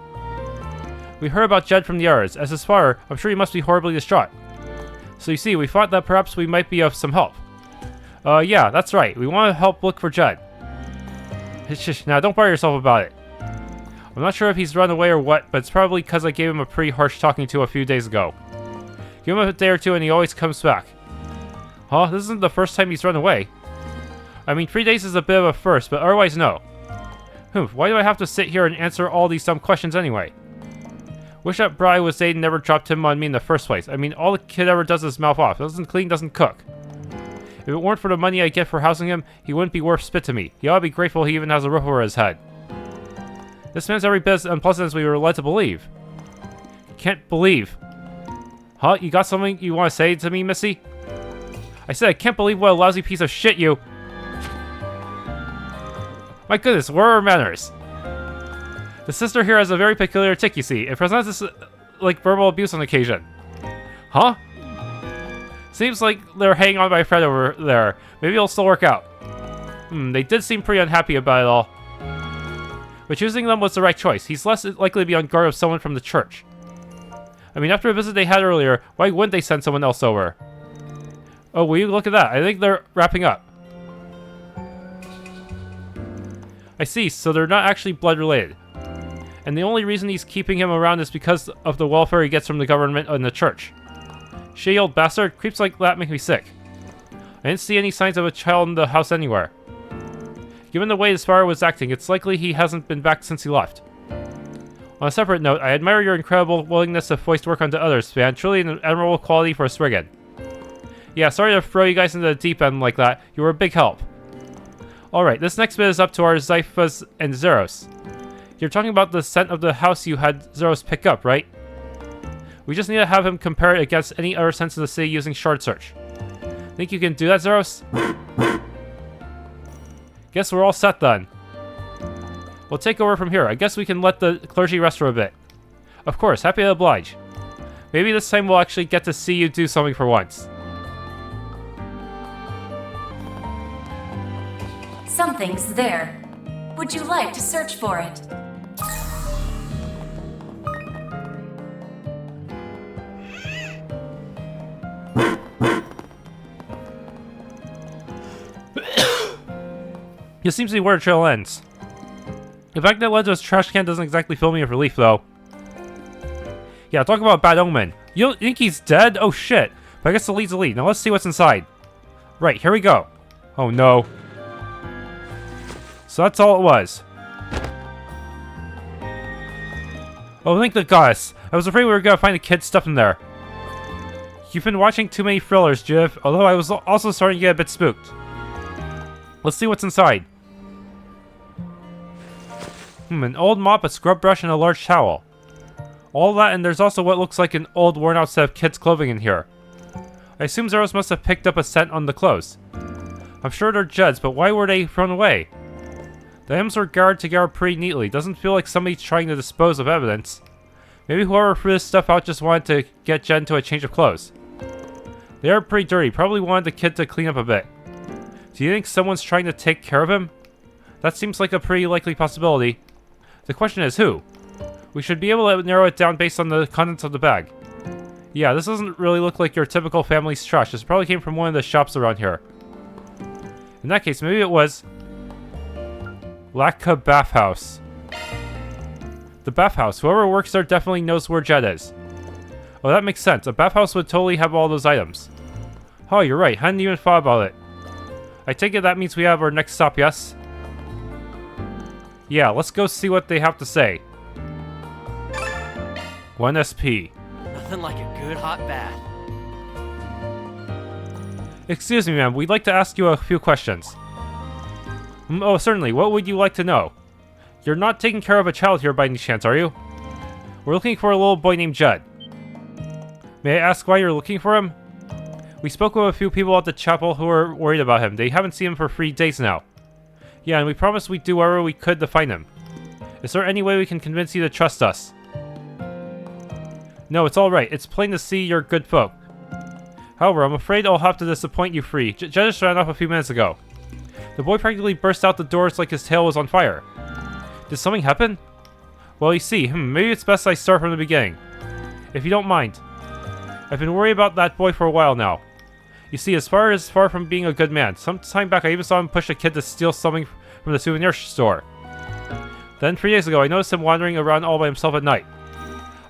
We heard about Jed from the R's. As his father, I'm sure he must be horribly distraught. So you see, we thought that perhaps we might be of some help. Yeah, that's right. We want to help look for Jed. Now, don't bother yourself about it. I'm not sure if he's run away or what, but it's probably because I gave him a pretty harsh talking to a few days ago. Give him a day or two and he always comes back. Huh? This isn't the first time he's run away. I mean, 3 days is a bit of a first, but otherwise no. Why do I have to sit here and answer all these dumb questions anyway? Wish that Bri was Zayden never dropped him on me in the first place. I mean, all the kid ever does is mouth off. Doesn't clean, doesn't cook. If it weren't for the money I get for housing him, he wouldn't be worth spit to me. He ought to be grateful he even has a roof over his head. This man's every bit as unpleasant as we were led to believe. Can't believe. Huh? You got something you want to say to me, Missy? I said I can't believe what a lousy piece of shit you... My goodness, where are manners? The sister here has a very peculiar tick, you see. It presents this, like verbal abuse on occasion. Huh? Seems like they're hanging on by a thread over there. Maybe it'll still work out. They did seem pretty unhappy about it all. But choosing them was the right choice. He's less likely to be on guard of someone from the church. I mean, after a visit they had earlier, why wouldn't they send someone else over? Oh, will you look at that? I think they're wrapping up. I see, so they're not actually blood related. And the only reason he's keeping him around is because of the welfare he gets from the government and the church. Shitty old bastard, creeps like that make me sick. I didn't see any signs of a child in the house anywhere. Given the way his father was acting, it's likely he hasn't been back since he left. On a separate note, I admire your incredible willingness to foist work onto others, man. Truly an admirable quality for a Spriggan. Yeah, sorry to throw you guys into the deep end like that. You were a big help. Alright, this next bit is up to our Zyphas and Zeros. You're talking about the scent of the house you had Zeros pick up, right? We just need to have him compare it against any other scents in the city using shard search. Think you can do that, Zeros? Guess we're all set then. We'll take over from here. I guess we can let the clergy rest for a bit. Of course, happy to oblige. Maybe this time we'll actually get to see you do something for once. Something's there. Would you like to search for it? This seems to be where the trail ends. The fact that led to his trash can doesn't exactly fill me with relief, though. Yeah, talk about a bad omen. You don't think he's dead? Oh shit. But I guess the lead's the lead. Now let's see what's inside. Right, here we go. Oh no. So that's all it was. Oh, thank the goddess. I was afraid we were gonna find the kid stuff in there. You've been watching too many thrillers, Judith, although I was also starting to get a bit spooked. Let's see what's inside. An old mop, a scrub brush, and a large towel. All that, and there's also what looks like an old worn out set of kids' clothing in here. I assume Zeros must have picked up a scent on the clothes. I'm sure they're Jed's, but why were they thrown away? The items were guarded together pretty neatly. Doesn't feel like somebody's trying to dispose of evidence. Maybe whoever threw this stuff out just wanted to get Jed into a change of clothes. They are pretty dirty, probably wanted the kid to clean up a bit. Do you think someone's trying to take care of him? That seems like a pretty likely possibility. The question is who? We should be able to narrow it down based on the contents of the bag. Yeah, this doesn't really look like your typical family's trash. This probably came from one of the shops around here. In that case, maybe it was... Laka Bathhouse. The bathhouse. Whoever works there definitely knows where Jed is. Oh, that makes sense. A bathhouse would totally have all those items. Oh, you're right. Hadn't even thought about it. I take it that means we have our next stop, yes? Yeah, let's go see what they have to say. 1 SP. Nothing like a good hot bath. Excuse me, ma'am. We'd like to ask you a few questions. Oh, certainly. What would you like to know? You're not taking care of a child here by any chance, are you? We're looking for a little boy named Jed. May I ask why you're looking for him? We spoke with a few people at the chapel who are worried about him. They haven't seen him for 3 days now. Yeah, and we promised we'd do whatever we could to find him. Is there any way we can convince you to trust us? No, it's alright. It's plain to see you're good folk. However, I'm afraid I'll have to disappoint you free. Jed just ran off a few minutes ago. The boy practically burst out the doors like his tail was on fire. Did something happen? Well, you see, maybe it's best I start from the beginning. If you don't mind. I've been worried about that boy for a while now. You see, as far from being a good man. Some time back, I even saw him push a kid to steal something from the souvenir store. Then, 3 days ago, I noticed him wandering around all by himself at night.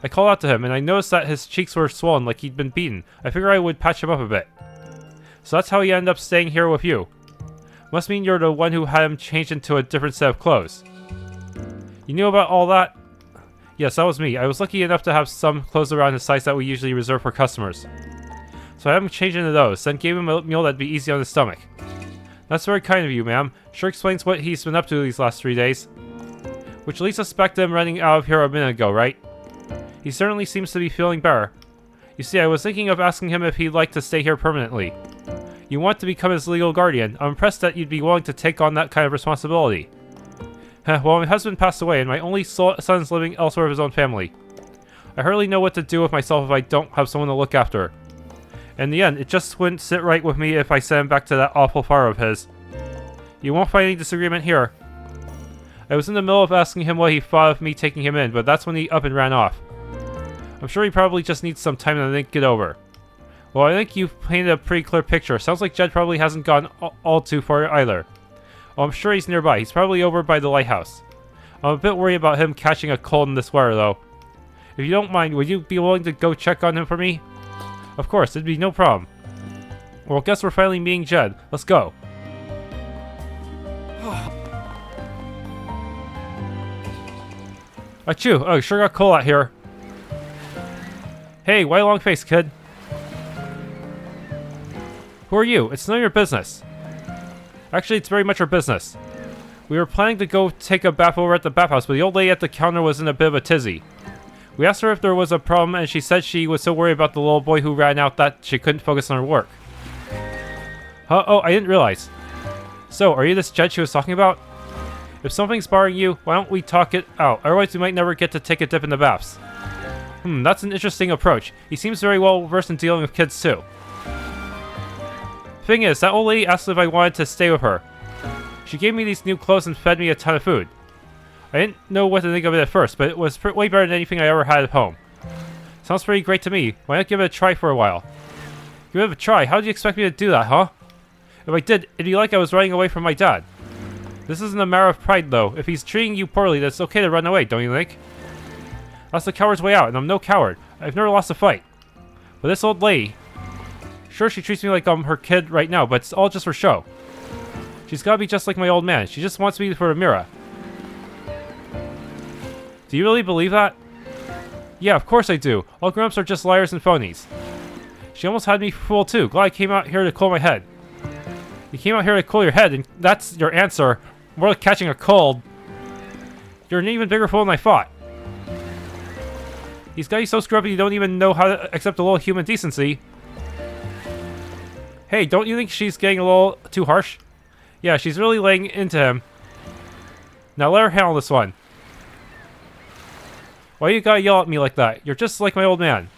I called out to him, and I noticed that his cheeks were swollen like he'd been beaten. I figured I would patch him up a bit. So that's how he ended up staying here with you. Must mean you're the one who had him changed into a different set of clothes. You knew about all that? Yes, that was me. I was lucky enough to have some clothes around his size that we usually reserve for customers. So I had him change into those, then gave him a meal that'd be easy on his stomach. That's very kind of you, ma'am. Sure explains what he's been up to these last 3 days. Which leads us back to him running out of here a minute ago, right? He certainly seems to be feeling better. You see, I was thinking of asking him if he'd like to stay here permanently. You want to become his legal guardian. I'm impressed that you'd be willing to take on that kind of responsibility. Well, my husband passed away, and my only son's living elsewhere with his own family. I hardly know what to do with myself if I don't have someone to look after. In the end, it just wouldn't sit right with me if I sent him back to that awful fire of his. You won't find any disagreement here. I was in the middle of asking him what he thought of me taking him in, but that's when he up and ran off. I'm sure he probably just needs some time to think it over. Well, I think you've painted a pretty clear picture. Sounds like Jed probably hasn't gone all too far either. Oh, I'm sure he's nearby. He's probably over by the lighthouse. I'm a bit worried about him catching a cold in this weather, though. If you don't mind, would you be willing to go check on him for me? Of course, it'd be no problem. Well, I guess we're finally meeting Jed. Let's go. Achoo! Oh, sure got cold out here. Hey, why long face, kid? Who are you? It's none of your business. Actually, it's very much our business. We were planning to go take a bath over at the bathhouse, but the old lady at the counter was in a bit of a tizzy. We asked her if there was a problem, and she said she was so worried about the little boy who ran out that she couldn't focus on her work. Huh? Oh, I didn't realize. So, are you this Jed she was talking about? If something's bothering you, why don't we talk it out? Otherwise, we might never get to take a dip in the baths. That's an interesting approach. He seems very well versed in dealing with kids, too. Thing is, that old lady asked if I wanted to stay with her. She gave me these new clothes and fed me a ton of food. I didn't know what to think of it at first, but it was way better than anything I ever had at home. Sounds pretty great to me. Why not give it a try for a while? Give it a try? How did you expect me to do that, huh? If I did, it'd be like I was running away from my dad. This isn't a matter of pride, though. If he's treating you poorly, then it's okay to run away, don't you think? That's the coward's way out, and I'm no coward. I've never lost a fight. But this old lady... Sure, she treats me like I'm her kid right now, but it's all just for show. She's gotta be just like my old man. She just wants me for a mirror. Do you really believe that? Yeah, of course I do. All grown-ups are just liars and phonies. She almost had me fooled too. Glad I came out here to cool my head. You came out here to cool your head, and that's your answer. More like catching a cold. You're an even bigger fool than I thought. He's got you so screwed up you don't even know how to accept a little human decency. Hey, don't you think she's getting a little too harsh? Yeah, she's really laying into him. Now let her handle this one. Why you gotta yell at me like that? You're just like my old man.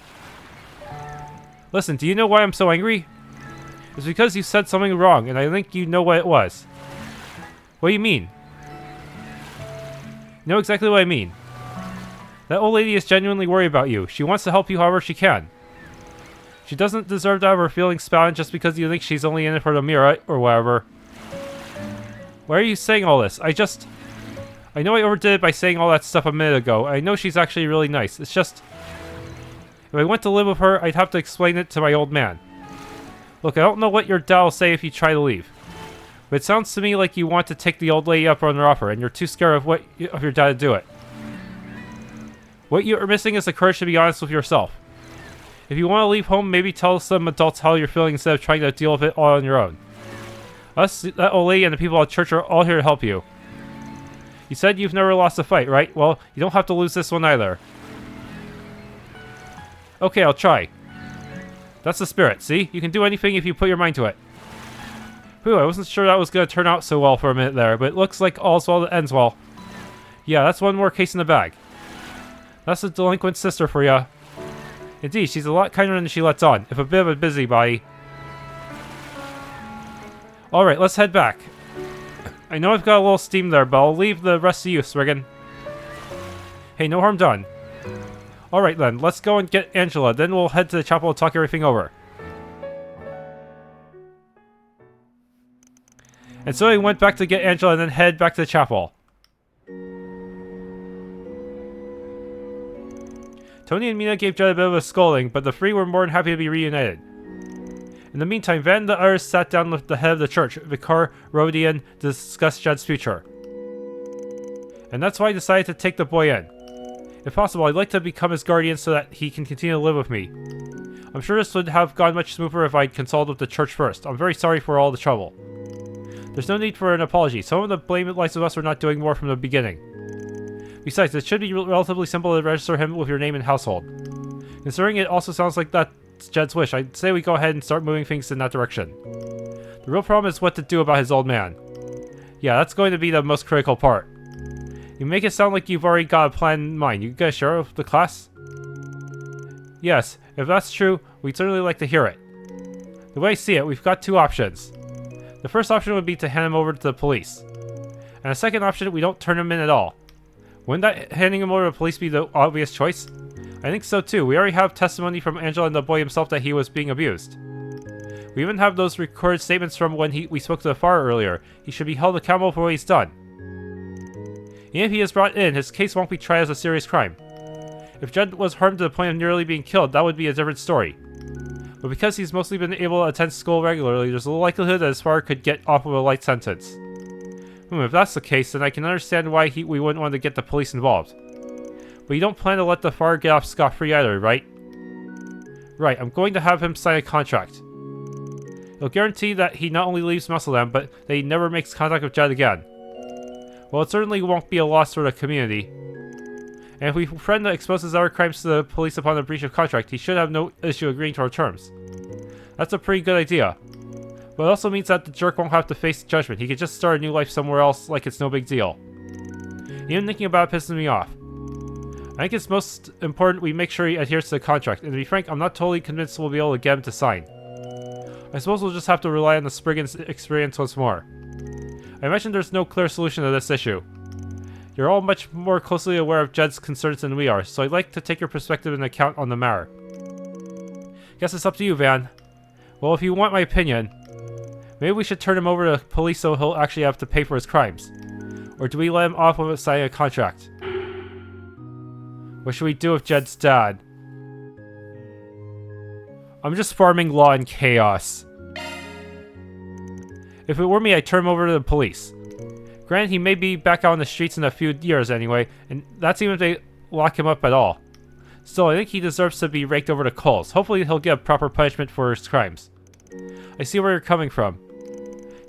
Listen, do you know why I'm so angry? It's because you said something wrong, and I think you know what it was. What do you mean? You know exactly what I mean. That old lady is genuinely worried about you. She wants to help you however she can. She doesn't deserve to have her feelings spouted just because you think she's only in it for the mirror or whatever. Why are you saying all this? I know I overdid it by saying all that stuff a minute ago. I know she's actually really nice. It's just... If I went to live with her, I'd have to explain it to my old man. Look, I don't know what your dad will say if you try to leave. But it sounds to me like you want to take the old lady up on her offer, and you're too scared of your dad to do it. What you're missing is the courage to be honest with yourself. If you want to leave home, maybe tell some adults how you're feeling instead of trying to deal with it all on your own. Us, that old lady, and the people at church are all here to help you. You said you've never lost a fight, right? Well, you don't have to lose this one either. Okay, I'll try. That's the spirit, see? You can do anything if you put your mind to it. Whew, I wasn't sure that was going to turn out so well for a minute there, but it looks like all's well that ends well. Yeah, that's one more case in the bag. That's a delinquent sister for ya. Indeed, she's a lot kinder than she lets on, if a bit of a busybody. Alright, let's head back. I know I've got a little steam there, but I'll leave the rest to you, Spriggan. Hey, no harm done. Alright then, let's go and get Angela, then we'll head to the chapel and talk everything over. And so he went back to get Angela and then head back to the chapel. Tony and Mina gave Judd a bit of a scolding, but the three were more than happy to be reunited. In the meantime, Van and the others sat down with the head of the church, Vicar Rodian, to discuss Judd's future. And that's why I decided to take the boy in. If possible, I'd like to become his guardian so that he can continue to live with me. I'm sure this would have gone much smoother if I'd consulted with the church first. I'm very sorry for all the trouble. There's no need for an apology. Some of the blame lies with us for not doing more from the beginning. Besides, it should be relatively simple to register him with your name and household. Considering it also sounds like that's Jed's wish, I'd say we go ahead and start moving things in that direction. The real problem is what to do about his old man. Yeah, that's going to be the most critical part. You make it sound like you've already got a plan in mind. You gonna share it with the class? Yes, if that's true, we'd certainly like to hear it. The way I see it, we've got two options. The first option would be to hand him over to the police. And the second option, we don't turn him in at all. Wouldn't that handing him over to the police be the obvious choice? I think so too. We already have testimony from Angela and the boy himself that he was being abused. We even have those recorded statements from when we spoke to the father earlier. He should be held accountable for what he's done. Even if he is brought in, his case won't be tried as a serious crime. If Jed was harmed to the point of nearly being killed, that would be a different story. But because he's mostly been able to attend school regularly, there's a likelihood that his father could get off with a light sentence. If that's the case, then I can understand why we wouldn't want to get the police involved. But you don't plan to let the father get off scot-free either, right? Right, I'm going to have him sign a contract. It'll guarantee that he not only leaves Messeldam, but that he never makes contact with Jed again. Well, it certainly won't be a loss for the community. And if we threaten to expose his other crimes to the police upon a breach of contract, he should have no issue agreeing to our terms. That's a pretty good idea. But it also means that the jerk won't have to face judgment. He could just start a new life somewhere else like it's no big deal. Even thinking about it pisses me off. I think it's most important we make sure he adheres to the contract, and to be frank, I'm not totally convinced we'll be able to get him to sign. I suppose we'll just have to rely on the Spriggan's experience once more. I I imagine there's no clear solution to this issue. You're all much more closely aware of Jed's concerns than we are, so I'd like to take your perspective into account on the matter. Guess it's up to you, Van. Well, if you want my opinion, maybe we should turn him over to the police so he'll actually have to pay for his crimes. Or do we let him off without signing a contract? What should we do with Jed's dad? I'm just farming law and chaos. If it were me, I'd turn him over to the police. Granted, he may be back out on the streets in a few years anyway, and that's even if they lock him up at all. Still, I think he deserves to be raked over the coals. Hopefully he'll get a proper punishment for his crimes. I see where you're coming from.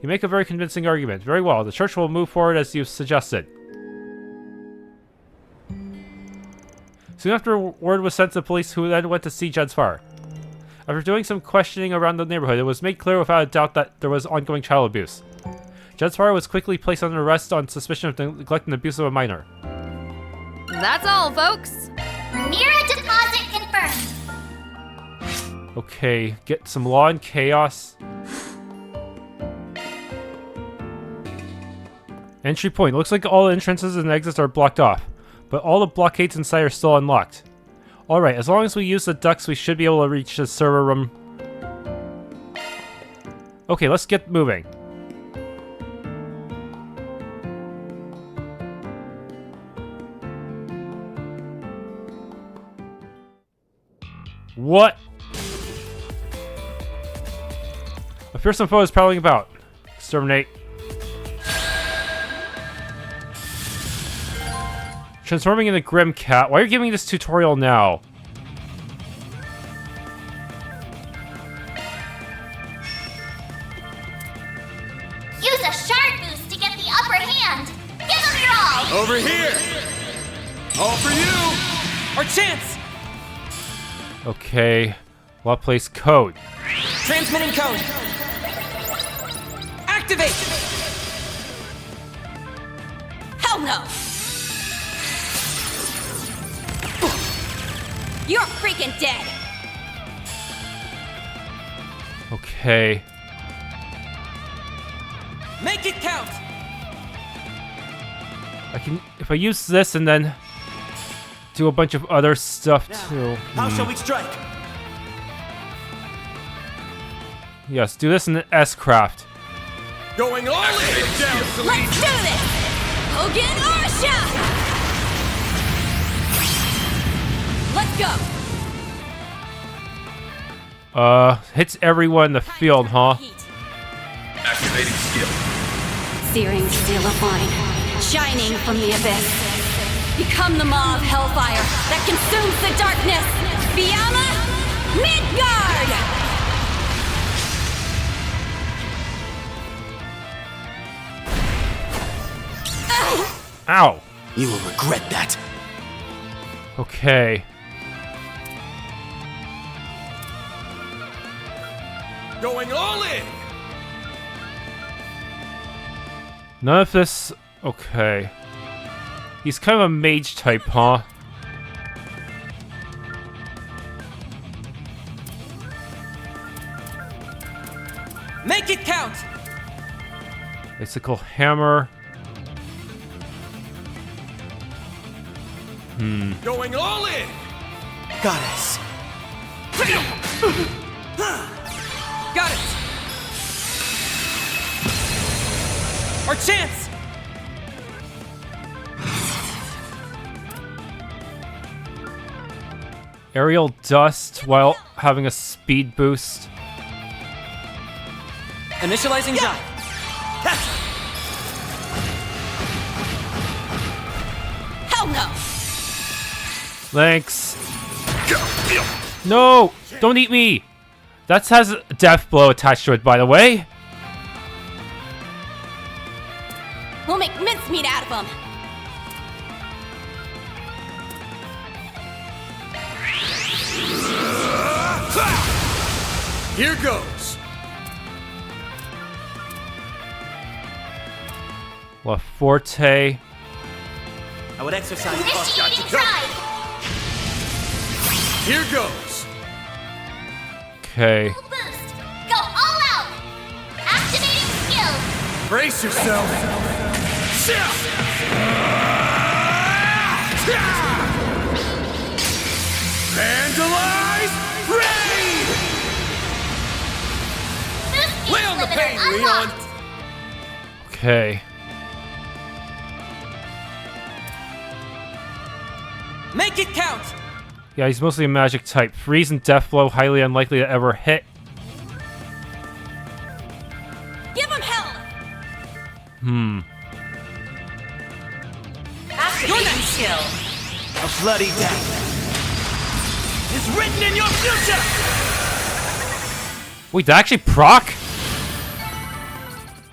You make a very convincing argument. Very well, the church will move forward as you suggested. Soon after, word was sent to the police, who then went to see Jed's father. After doing some questioning around the neighborhood, it was made clear without a doubt that there was ongoing child abuse. Jed's father was quickly placed under arrest on suspicion of neglect and abuse of a minor. That's all, folks. Mira deposit confirmed. Okay, get some law and chaos. Entry point. Looks like all the entrances and exits are blocked off, but all the blockades inside are still unlocked. Alright, as long as we use the ducts, we should be able to reach the server room. Okay, let's get moving. What? A fearsome foe is prowling about. Exterminate. Transforming into Grim Cat. Why are you giving me this tutorial now? Use a shard boost to get the upper hand. Give them your all. Over here. All for you. Our chance. Okay. What place code? Transmitting code. Activate. Hell no. You're freaking dead. Okay. Make it count. I can, if I use this and then do a bunch of other stuff too. How shall we strike? Yes, do this in the S-Craft. Going all in. Let's do this. Hogan Arsha. Let's go. Hits everyone in the field, huh? Activating skill. Searing steel of mine, shining from the abyss. Become the maw of hellfire that consumes the darkness. Biyama Midgard! Ow! You will regret that. Okay. Going all in. None of this... Okay. He's kind of a mage type, huh? Make it count. Icicle hammer. Going all in. Goddess. Got it. Our chance. Aerial dust while having a speed boost. Initializing jump. Hell no. Thanks. No! Don't eat me! That has a death blow attached to it, by the way. We'll make mincemeat out of them. Here goes. La Forte. I would exercise Initiating drive. Here goes. Okay. Full boost. Go all out. Activating skill. Brace yourself. Vandalize! Raid! Lay on the pain, Leon! Okay. Make it count! Yeah, he's mostly a magic type. Freeze and Death Blow, highly unlikely to ever hit. Give him hell! You're not skill! A bloody death is written in your future! Wait, did that actually proc?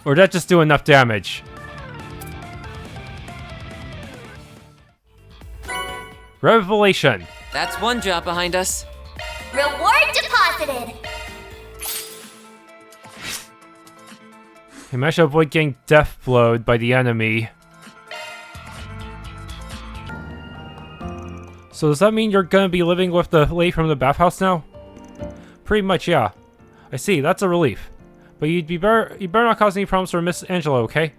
Or did that just do enough damage? Revelation. That's one job behind us. Reward deposited. You managed to avoid getting death blowed by the enemy. So does that mean you're gonna be living with the lady from the bathhouse now? Pretty much, yeah. I see, that's a relief. But you better not cause any problems for Miss Angela, okay?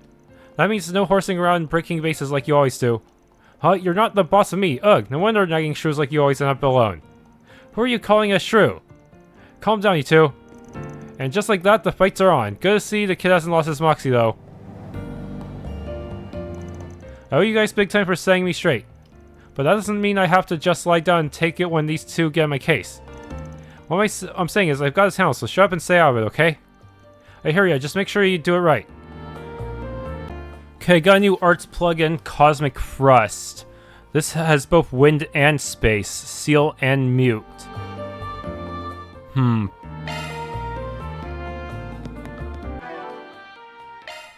That means no horsing around and breaking vases like you always do. Huh? You're not the boss of me. Ugh, no wonder nagging shrews like you always end up alone. Who are you calling a shrew? Calm down, you two. And just like that, the fights are on. Good to see the kid hasn't lost his moxie, though. I owe you guys big time for setting me straight. But that doesn't mean I have to just lie down and take it when these two get my case. What I'm saying is I've got his handle, so shut up and stay out of it, okay? I hear ya, just make sure you do it right. Okay, got a new arts plugin, Cosmic Thrust. This has both wind and space, seal and mute.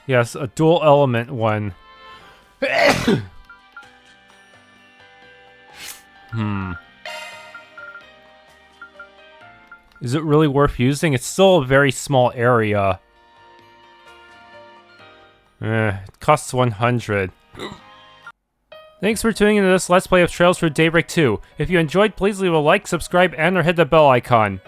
Yes, a dual element one. Is it really worth using? It's still a very small area. It costs 100. Thanks for tuning into this Let's Play of Trails through Daybreak 2. If you enjoyed, please leave a like, subscribe, and or hit the bell icon.